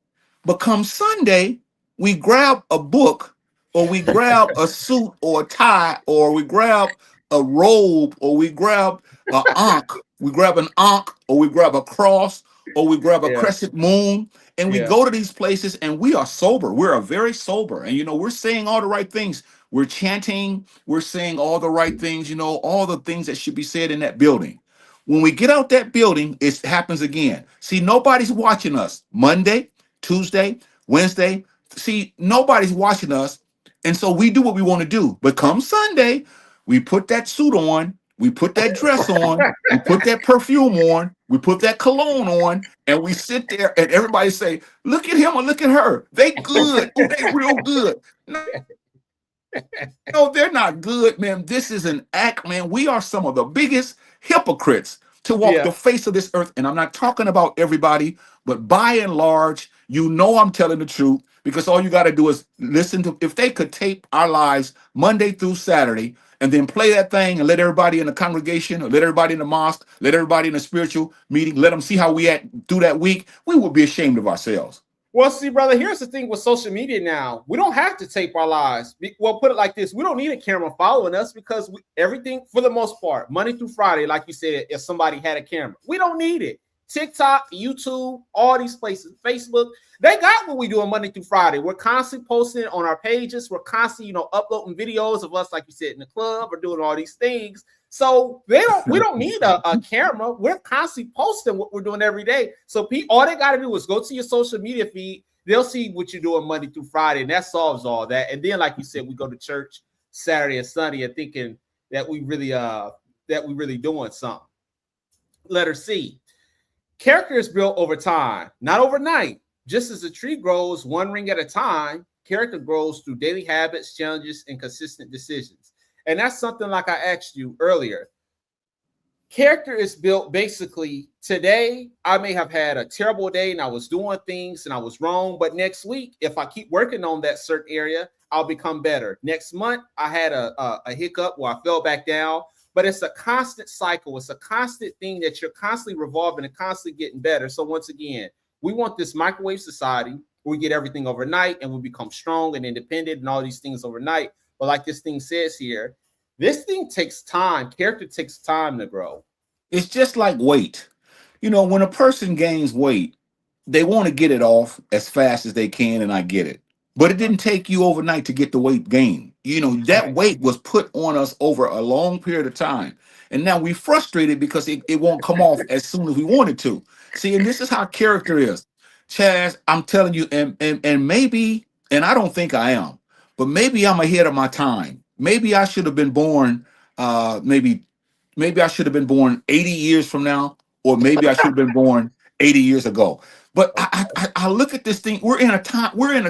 But come Sunday, we grab a book, or we grab a suit or a tie, or we grab a robe, or we grab an ankh, or we grab a cross, or we grab a Yeah. crescent moon, and we Yeah. go to these places and we are sober. We're very sober. And we're saying all the right things. We're chanting, we're saying all the right things, all the things that should be said in that building. When we get out that building, it happens again. See, nobody's watching us Monday, Tuesday, Wednesday. See, nobody's watching us. And so we do what we want to do. But come Sunday, we put that suit on, we put that dress on, we put that perfume on, we put that cologne on, and we sit there and everybody say, look at him or look at her. They good. Oh, they real good. No, No, they're not good, man. This is an act, man. We are some of the biggest hypocrites to walk Yeah. the face of this earth. And I'm not talking about everybody, but by and large, you know I'm telling the truth because all you got to do is listen to, if they could tape our lives Monday through Saturday and then play that thing and let everybody in the congregation or let everybody in the mosque, let everybody in the spiritual meeting, let them see how we act through that week, we would be ashamed of ourselves. Well, see, brother, here's the thing with social media now. We don't have to tape our lives. Well, put it like this. We don't need a camera following us because everything, for the most part, Monday through Friday, like you said, if somebody had a camera, we don't need it. TikTok, YouTube, all these places, Facebook, they got what we do on Monday through Friday. We're constantly posting on our pages. We're constantly, uploading videos of us, like you said, in the club or doing all these things. So we don't need a camera. We're constantly posting what we're doing every day. So all they got to do is go to your social media feed. They'll see what you're doing Monday through Friday, and that solves all that. And then, like you said, we go to church Saturday and Sunday and thinking that we really doing something. Letter C. Character is built over time, not overnight. Just as a tree grows one ring at a time, character grows through daily habits, challenges, and consistent decisions. And that's something like I asked you earlier. Character is built basically today. I may have had a terrible day and I was doing things and I was wrong. But next week, if I keep working on that certain area, I'll become better. Next month, I had a hiccup where I fell back down. But it's a constant cycle. It's a constant thing that you're constantly revolving and constantly getting better. So once again, we want this microwave society where we get everything overnight and we become strong and independent and all these things overnight. But like this thing says here, this thing takes time. Character takes time to grow. It's just like weight. When a person gains weight, they want to get it off as fast as they can, and I get it. But it didn't take you overnight to get the weight gain. That Right. weight was put on us over a long period of time. And now we're frustrated because it won't come off as soon as we want it to. See, and this is how character is. Chaz, I'm telling you, and maybe, and I don't think I am, but maybe I'm ahead of my time. Maybe I should have been born maybe I should have been born 80 years from now, or maybe I should have been born 80 years ago. But I look at this thing. We're in a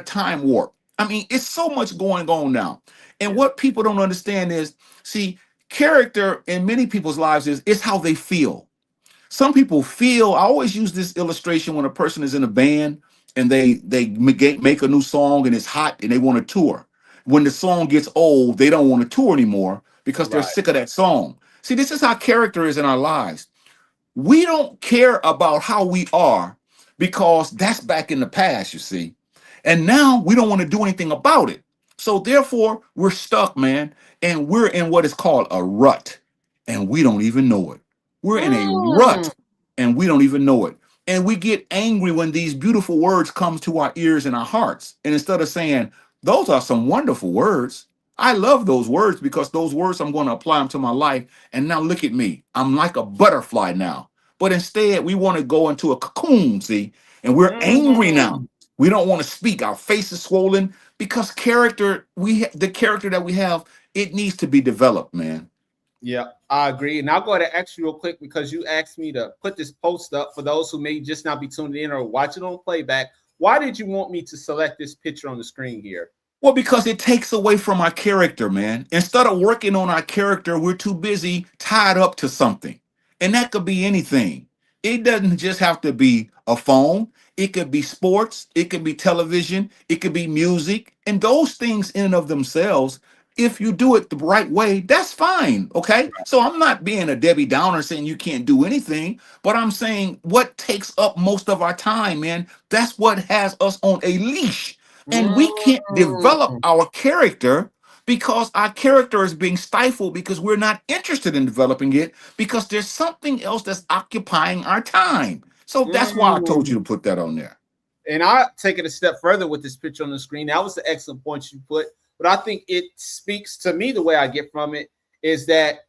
time warp. I mean, it's so much going on now. And Yeah. what people don't understand is, see, character in many people's lives is how they feel. Some people feel. I always use this illustration when a person is in a band and they make a new song and it's hot and they want to tour. When the song gets old, they don't want to tour anymore because they're Right. sick of that song. See, this is how character is in our lives. We don't care about how we are because that's back in the past, you see. And now we don't want to do anything about it. So therefore, we're stuck, man, and we're in what is called a rut, and we don't even know it. We're in a Mm. rut, and we don't even know it. And we get angry when these beautiful words come to our ears and our hearts. And instead of saying, those are some wonderful words, I love those words because those words I'm going to apply them to my life. And now look at me. I'm like a butterfly now. But instead, we want to go into a cocoon, see, and we're angry now. Mm. We don't want to speak. Our face is swollen because the character that we have, it needs to be developed, man. Yeah, I agree. And I'll go ahead and ask you real quick because you asked me to put this post up for those who may just not be tuned in or watching on playback. Why did you want me to select this picture on the screen here? Well, because it takes away from our character, man. Instead of working on our character, we're too busy tied up to something. And that could be anything. It doesn't just have to be a phone. It could be sports. It could be television. It could be music. And those things in and of themselves, if you do it the right way, that's fine. Okay. So I'm not being a Debbie Downer saying you can't do anything, but I'm saying what takes up most of our time, man, that's what has us on a leash, and we can't develop Mm. our character because our character is being stifled because we're not interested in developing it because there's something else that's occupying our time. So that's why I told you to Mm. put that on there. And I take it a step further with this picture on the screen. That was the excellent point you put. But I think it speaks to me the way I get from it is that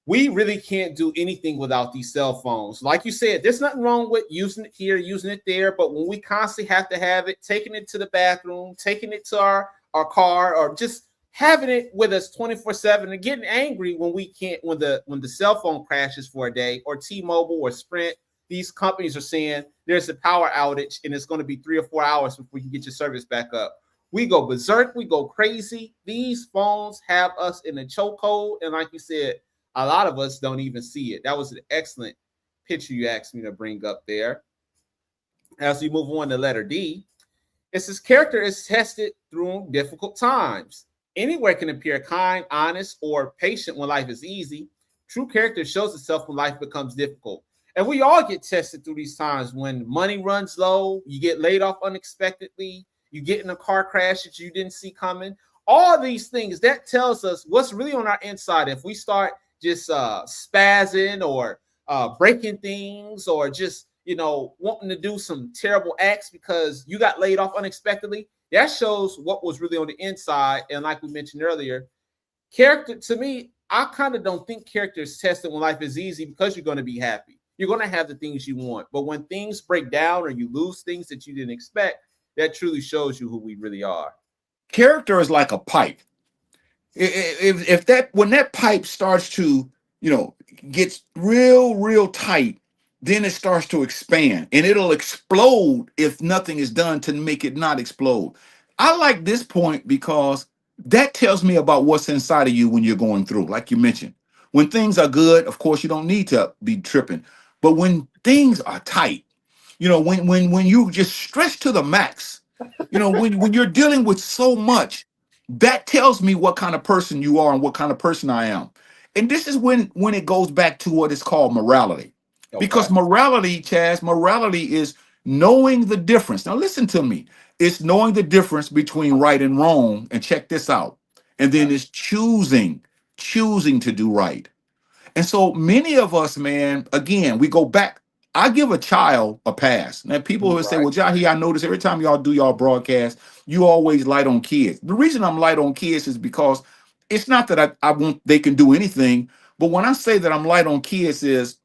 we really can't do anything without these cell phones. Like you said, there's nothing wrong with using it here, using it there. But when we constantly have to have it, taking it to the bathroom, taking it to our car, or just having it with us 24/7 and getting angry when we can't, when the cell phone crashes for a day, or T-Mobile or Sprint, these companies are saying there's a power outage and it's going to be 3 or 4 hours before you can get your service back up. We go berserk, we go crazy. These phones have us in a chokehold, and like you said, a lot of us don't even see it. That was an excellent picture you asked me to bring up there. As we move on to letter D, it says character is tested through difficult times. Anywhere can appear kind, honest, or patient when life is easy. True character shows itself when life becomes difficult. And we all get tested through these times when money runs low, you get laid off unexpectedly, you get in a car crash that you didn't see coming. All these things that tells us what's really on our inside. If we start just spazzing or breaking things or just wanting to do some terrible acts because you got laid off unexpectedly, that shows what was really on the inside. And like we mentioned earlier, character to me, I kind of don't think character is tested when life is easy because you're going to be happy. You're going to have the things you want. But when things break down or you lose things that you didn't expect, that truly shows you who we really are. Character is like a pipe. If that when that pipe starts to, gets real tight, then it starts to expand and it'll explode if nothing is done to make it not explode. I like this point because that tells me about what's inside of you when you're going through, like you mentioned. When things are good, of course, you don't need to be tripping. But when things are tight, when you just stretch to the max, when you're dealing with so much, that tells me what kind of person you are and what kind of person I am. And this is when it goes back to what is called morality. Okay. Because morality, Chaz, morality is knowing the difference. Now listen to me. It's knowing the difference between right and wrong. And check this out. And then Okay. it's choosing to do right. And so many of us, man, again, we go back. I give a child a pass. Now, people who say, Right. well, Jahi, I notice every time y'all do y'all broadcast, you always light on kids. The reason I'm light on kids is because it's not that I want they can do anything, but when I say that I'm light on kids is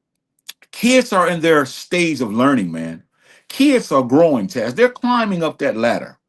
kids are in their stage of learning, man. Kids are growing, Taz. They're climbing up that ladder.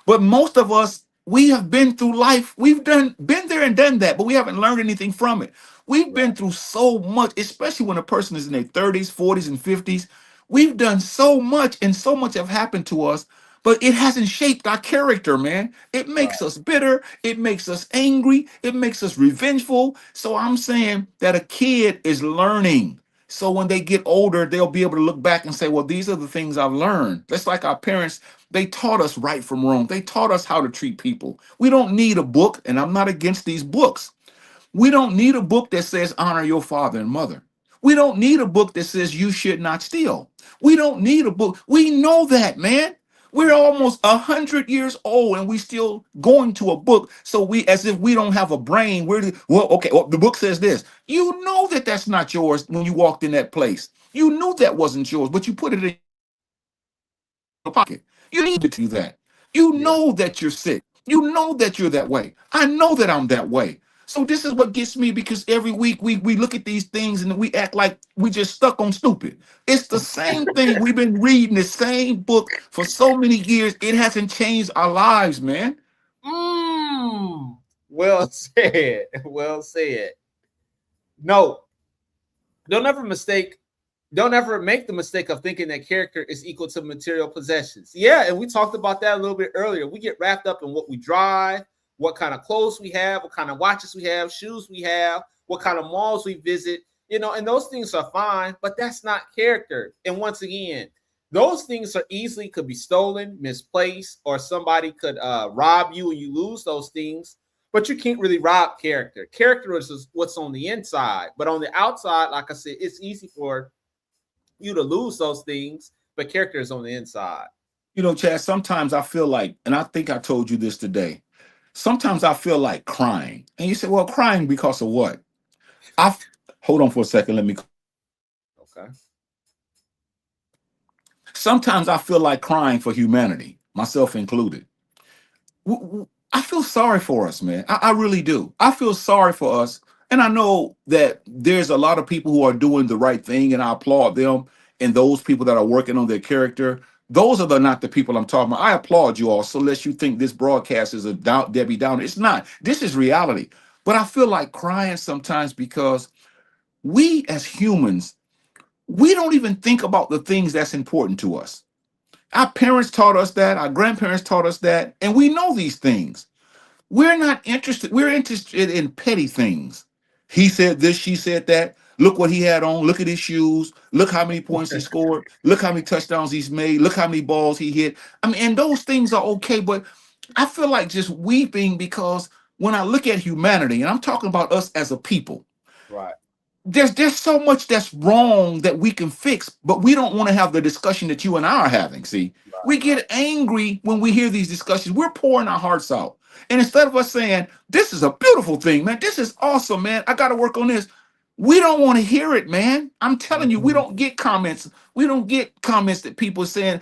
But most of us, we have been through life. We've been there and done that, but we haven't learned anything from it. We've Right. been through so much, especially when a person is in their 30s, 40s, and 50s. We've done so much, and so much have happened to us, but it hasn't shaped our character, man. It Right. makes us bitter, it makes us angry, it makes us revengeful. So I'm saying that a kid is learning. So when they get older, they'll be able to look back and say, well, these are the things I've learned. That's like our parents, they taught us right from wrong. They taught us how to treat people. We don't need a book, and I'm not against these books. We don't need a book that says honor your father and mother. We don't need a book that says you should not steal. We don't need a book. We know that, man. We're almost 100 years old and we still going to a book. So we, as if we don't have a brain. Well, okay, well, the book says this. You know that that's not yours when you walked in that place. You knew that wasn't yours, but you put it in pocket. You need to do that. You Yeah. know that you're sick. You know that you're that way. I know that I'm that way. So this is what gets me because every week we look at these things and we act like we just stuck on stupid. It's the same thing. We've been reading the same book for so many years. It hasn't changed our lives, man. Mm. Well said. Well said. No, don't ever mistake. Don't ever make the mistake of thinking that character is equal to material possessions. Yeah, and we talked about that a little bit earlier. We get wrapped up in what we drive, what kind of clothes we have, what kind of watches we have, shoes we have, what kind of malls we visit. And those things are fine, but that's not character. And once again, those things are easily could be stolen, misplaced, or somebody could rob you and you lose those things. But you can't really rob character. Character is what's on the inside, but on the outside, like I said, it's easy for you to lose those things, but character is on the inside. Chad, sometimes I feel like, and I think I told you this today, sometimes I feel like crying. And you say, well, crying because of what? I hold on for a second. Let me. Okay. Sometimes I feel like crying for humanity, myself included. I feel sorry for us, man. I really do. I feel sorry for us. And I know that there's a lot of people who are doing the right thing, and I applaud them. And those people that are working on their character, those are not the people I'm talking about. I applaud you all. So lest you think this broadcast is a Debbie Downer, it's not. This is reality. But I feel like crying sometimes because we as humans, we don't even think about the things that's important to us. Our parents taught us that, our grandparents taught us that, and we know these things. We're not interested. We're interested in petty things. He said this, she said that. Look what he had on. Look at his shoes. Look how many points he scored. Look how many touchdowns he's made. Look how many balls he hit. I mean, and those things are okay, but I feel like just weeping because when I look at humanity, and I'm talking about us as a people, Right. there's so much that's wrong that we can fix, but we don't want to have the discussion that you and I are having. See, we Right. get angry when we hear these discussions. We're pouring our hearts out. And instead of us saying, this is a beautiful thing, man, this is awesome, man, I got to work on this. We don't want to hear it, man. I'm telling you, we Mhm. don't get comments. We don't get comments that people are saying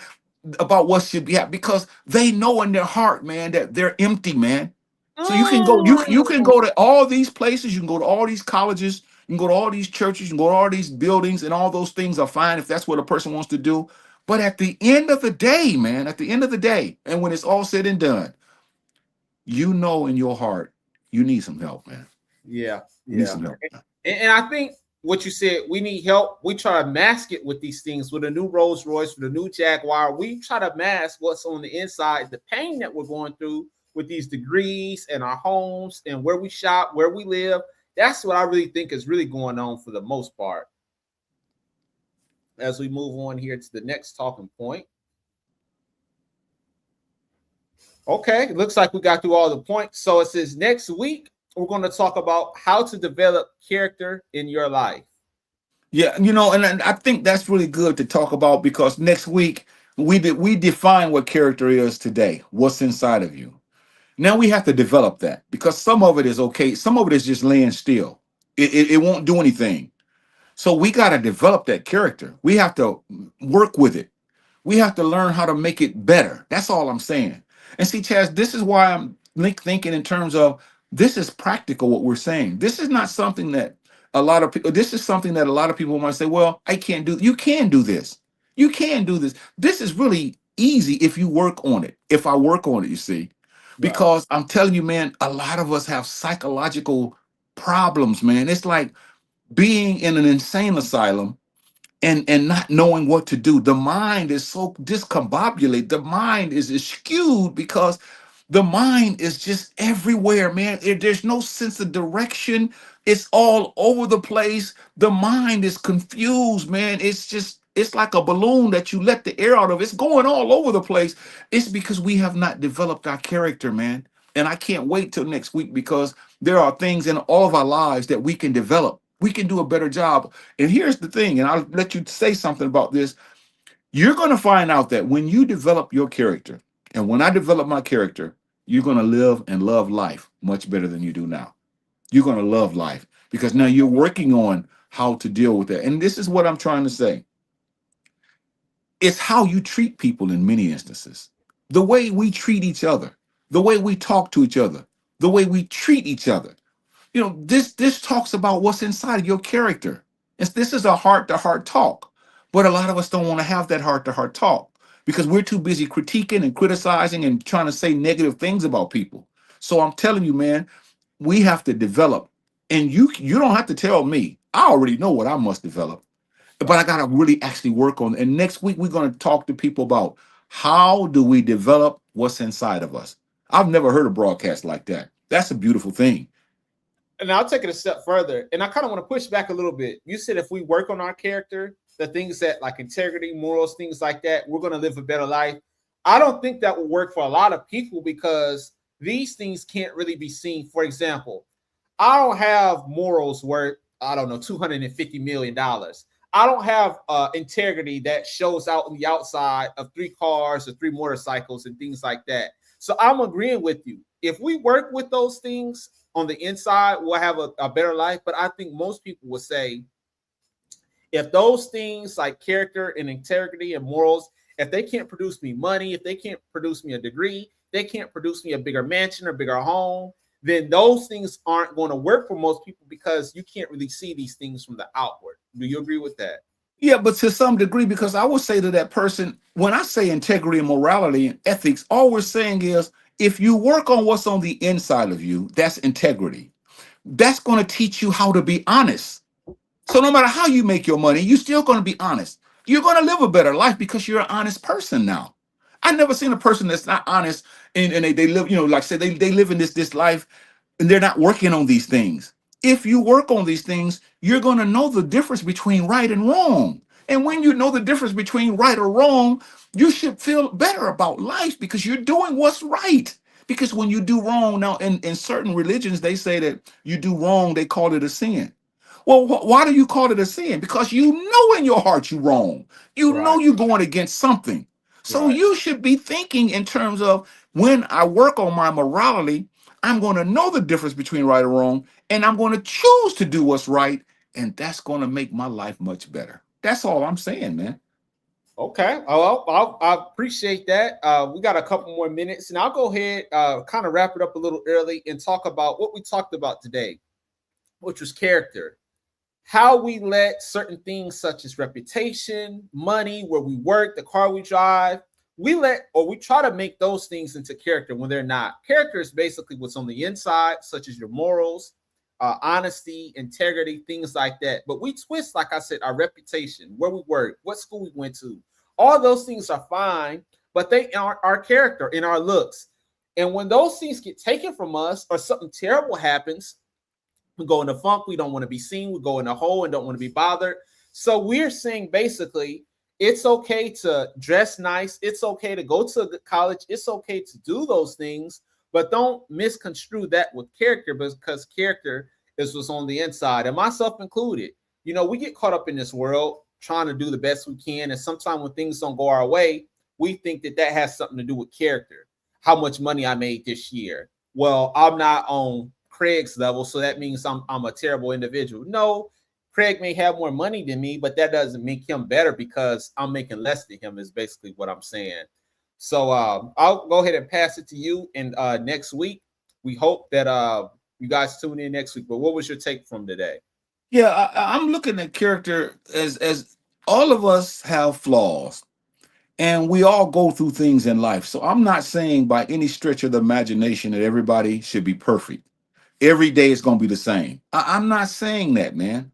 about what should be happening because they know in their heart, man, that they're empty, man. So you can go, you can Mm. go to all these places, you can go to all these colleges, you can go to all these churches, you can go to all these buildings, and all those things are fine if that's what a person wants to do. But at the end of the day, man, at the end of the day, and when it's all said and done, you know in your heart, you need some help, man. Yeah, You need yeah. some help. And I think what you said, we need help. We try to mask it with these things, with a new Rolls Royce, with a new Jaguar. We try to mask what's on the inside, the pain that we're going through with these degrees and our homes and where we shop, where we live. That's what I really think is really going on for the most part. As we move on here to the next talking point. Okay, it looks like we got through all the points. So it says next week we're going to talk about how to develop character in your life. Yeah, and I think that's really good to talk about because next week we define what character is today, what's inside of you. Now we have to develop that because some of it is okay, some of it is just laying still. It won't do anything. So we got to develop that character. We have to work with it. We have to learn how to make it better. That's all I'm saying. And see, Chaz, this is why I'm thinking in terms of this is practical what we're saying. This is not something that a lot of people, this is something that a lot of people might say, well, I can't do. You can do this. You can do this. This is really easy if you work on it. If I work on it, you see, Right. because I'm telling you, man, a lot of us have psychological problems, man. It's like being in an insane asylum and not knowing what to do. The mind is so discombobulated. The mind is skewed because the mind is just everywhere, man. There's no sense of direction. It's all over the place. The mind is confused, man. It's like a balloon that you let the air out of. It's going all over the place. It's because we have not developed our character, man. And I can't wait till next week because there are things in all of our lives that we can develop. We can do a better job. And here's the thing, and I'll let you say something about this. You're going to find out that when you develop your character, and when I develop my character, you're going to live and love life much better than you do now. You're going to love life because now you're working on how to deal with that. And this is what I'm trying to say. It's how you treat people in many instances. The way we treat each other, the way we talk to each other, the way we treat each other. This talks about what's inside of your character. This is a heart to heart talk, but a lot of us don't want to have that heart to heart talk because we're too busy critiquing and criticizing and trying to say negative things about people. So I'm telling you, man, we have to develop, and you don't have to tell me. I already know what I must develop, but I Right. gotta really actually work on it. And next week we're going to talk to people about how do we develop what's inside of us. I've never heard a broadcast like that. That's a beautiful thing. And I'll take it a step further. And I kind of want to push back a little bit. You said if we work on our character, the things that like integrity, morals, things like that, we're going to live a better life. I don't think that will work for a lot of people because these things can't really be seen. For example, I don't have morals worth, I don't know, $250 million. I don't have integrity that shows out on the outside of three cars or three motorcycles and things like that. So I'm agreeing with you. If we work with those things on the inside, we'll have a better life. But I think most people will say if those things like character and integrity and morals, if they can't produce me money, if they can't produce me a degree, they can't produce me a bigger mansion or bigger home, then those things aren't going to work for most people because you can't really see these things from the outward. Do you agree with that? Yeah, but to some degree, because I would say to that person, when I say integrity and morality and ethics, all we're saying is if you work on what's on the inside of you, that's integrity. That's going to teach you how to be honest. So no matter how you make your money, you're still going to be honest. You're going to live a better life because you're an honest person now. I never seen a person that's not honest, and they live, like I said, they live in this life, and they're not working on these things. If you work on these things, you're going to know the difference between right and wrong. And when you know the difference between right or wrong, you should feel better about life because you're doing what's right. Because when you do wrong, now in certain religions, they say that you do wrong, they call it a sin. Well, why do you call it a sin? Because you know in your heart you're wrong. You know Right. you're going against something. So Right. you should be thinking in terms of when I work on my morality, I'm going to know the difference between right and wrong, and I'm going to choose to do what's right, and that's going to make my life much better. That's all I'm saying, man. Okay. Oh, I appreciate that. We got a couple more minutes, and I'll go ahead, kind of wrap it up a little early and talk about what we talked about today, which was character. How we let certain things such as reputation, money, where we work, the car we drive, we let or we try to make those things into character when they're not. Character is basically what's on the inside, such as your morals, honesty, integrity, things like that. But we twist, like I said, our reputation, where we work, what school we went to. All those things are fine, but they are our character and our looks. And when those things get taken from us or something terrible happens, we go in the funk. We don't want to be seen. We go in the hole and don't want to be bothered. So we're saying basically, it's okay to dress nice. It's okay to go to a good college. It's okay to do those things, but don't misconstrue that with character because character is what's on the inside, and myself included. We get caught up in this world trying to do the best we can, and sometimes when things don't go our way, we think that that has something to do with character. How much money I made this year? Well, I'm not on Craig's level, so that means I'm a terrible individual. No, Craig may have more money than me, but that doesn't make him better because I'm making less than him. Is basically what I'm saying. So I'll go ahead and pass it to you. And next week, we hope that you guys tune in next week. But what was your take from today? Yeah, I'm looking at character as all of us have flaws, and we all go through things in life. So I'm not saying by any stretch of the imagination that everybody should be perfect. Every day is going to be the same. I'm not saying that, man.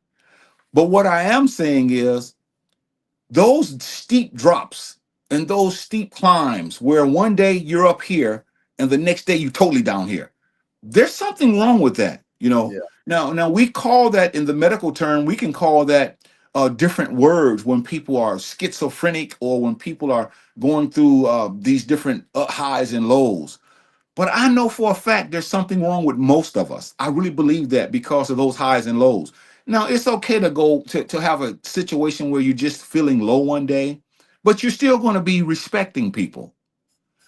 But what I am saying is those steep drops and those steep climbs where one day you're up here and the next day you're totally down here. There's something wrong with that, you know. Yeah. Now we call that in the medical term, we can call that different words when people are schizophrenic or when people are going through these different highs and lows. But I know for a fact there's something wrong with most of us. I really believe that because of those highs and lows. Now, it's okay to go to have a situation where you're just feeling low one day, but you're still going to be respecting people.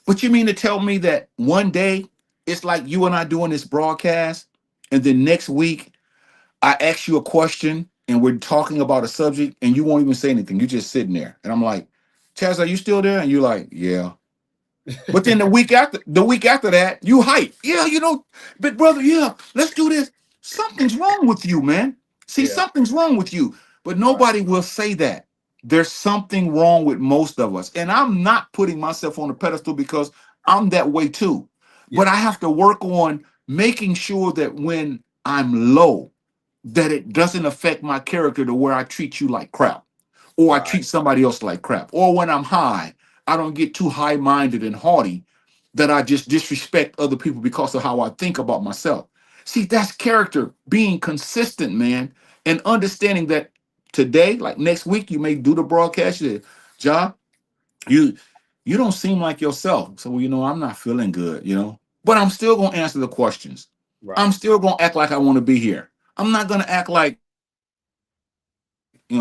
But you mean to tell me that one day it's like you and I doing this broadcast, and then next week I ask you a question and we're talking about a subject and you won't even say anything. You're just sitting there. And I'm like, Chaz, are you still there? And you're like, yeah. But then the week after that, you hype. Yeah, but brother, yeah, let's do this. Something's wrong with you, man. See, Yeah. something's wrong with you. But Right. nobody will say that. There's something wrong with most of us. And I'm not putting myself on a pedestal because I'm that way too. But Yeah. I have to work on making sure that when I'm low, that it doesn't affect my character to where I treat you like crap or I Right. treat somebody else like crap. Or when I'm high, I don't get too high minded and haughty that I just disrespect other people because of how I think about myself. See, that's character, being consistent, man, and understanding that today, like next week, you may do the broadcast. John, you you don't seem like yourself. So, I'm not feeling good, but I'm still gonna answer the questions. Right. I'm still gonna act like I want to be here. I'm not gonna act like, and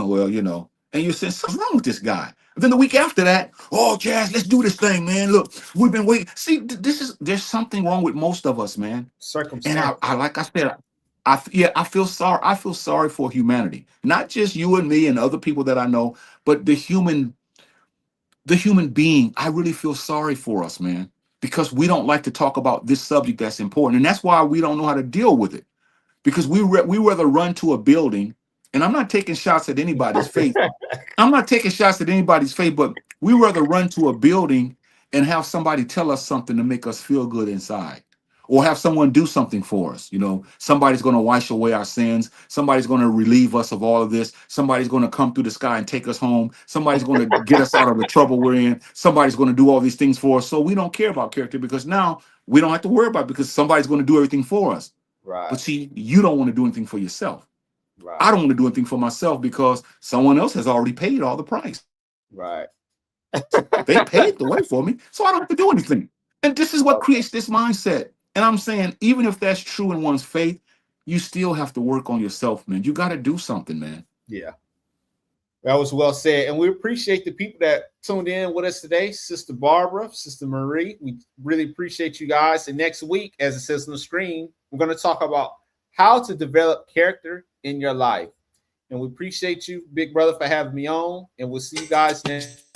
you said something's wrong with this guy. And then the week after that, oh, Jazz, let's do this thing, man. Look, we've been waiting. See, there's something wrong with most of us, man. And Circumstance. I like I said, yeah, I feel sorry. I feel sorry for humanity, not just you and me and other people that I know, but the human being. I really feel sorry for us, man, because we don't like to talk about this subject that's important, and that's why we don't know how to deal with it because we rather run to a building, and I'm not taking shots at anybody's faith. I'm not taking shots at anybody's faith, but we rather run to a building and have somebody tell us something to make us feel good inside. or have someone do something for us. You know, somebody's going to wash away our sins. Somebody's going to relieve us of all of this. Somebody's going to come through the sky and take us home. Somebody's going to get us out of the trouble we're in. Somebody's going to do all these things for us. So we don't care about character because now we don't have to worry about it because somebody's going to do everything for us. Right. But see, you don't want to do anything for yourself. Right. I don't want to do anything for myself because someone else has already paid all the price. Right. They paid the way for me, so I don't have to do anything. And this is what creates this mindset. And I'm saying, even if that's true in one's faith, you still have to work on yourself, man. You got to do something, man. Yeah. That was well said. And we appreciate the people that tuned in with us today. Sister Barbara, Sister Marie, we really appreciate you guys. And next week, as it says on the screen, we're going to talk about how to develop character in your life. And we appreciate you, big brother, for having me on. And we'll see you guys next.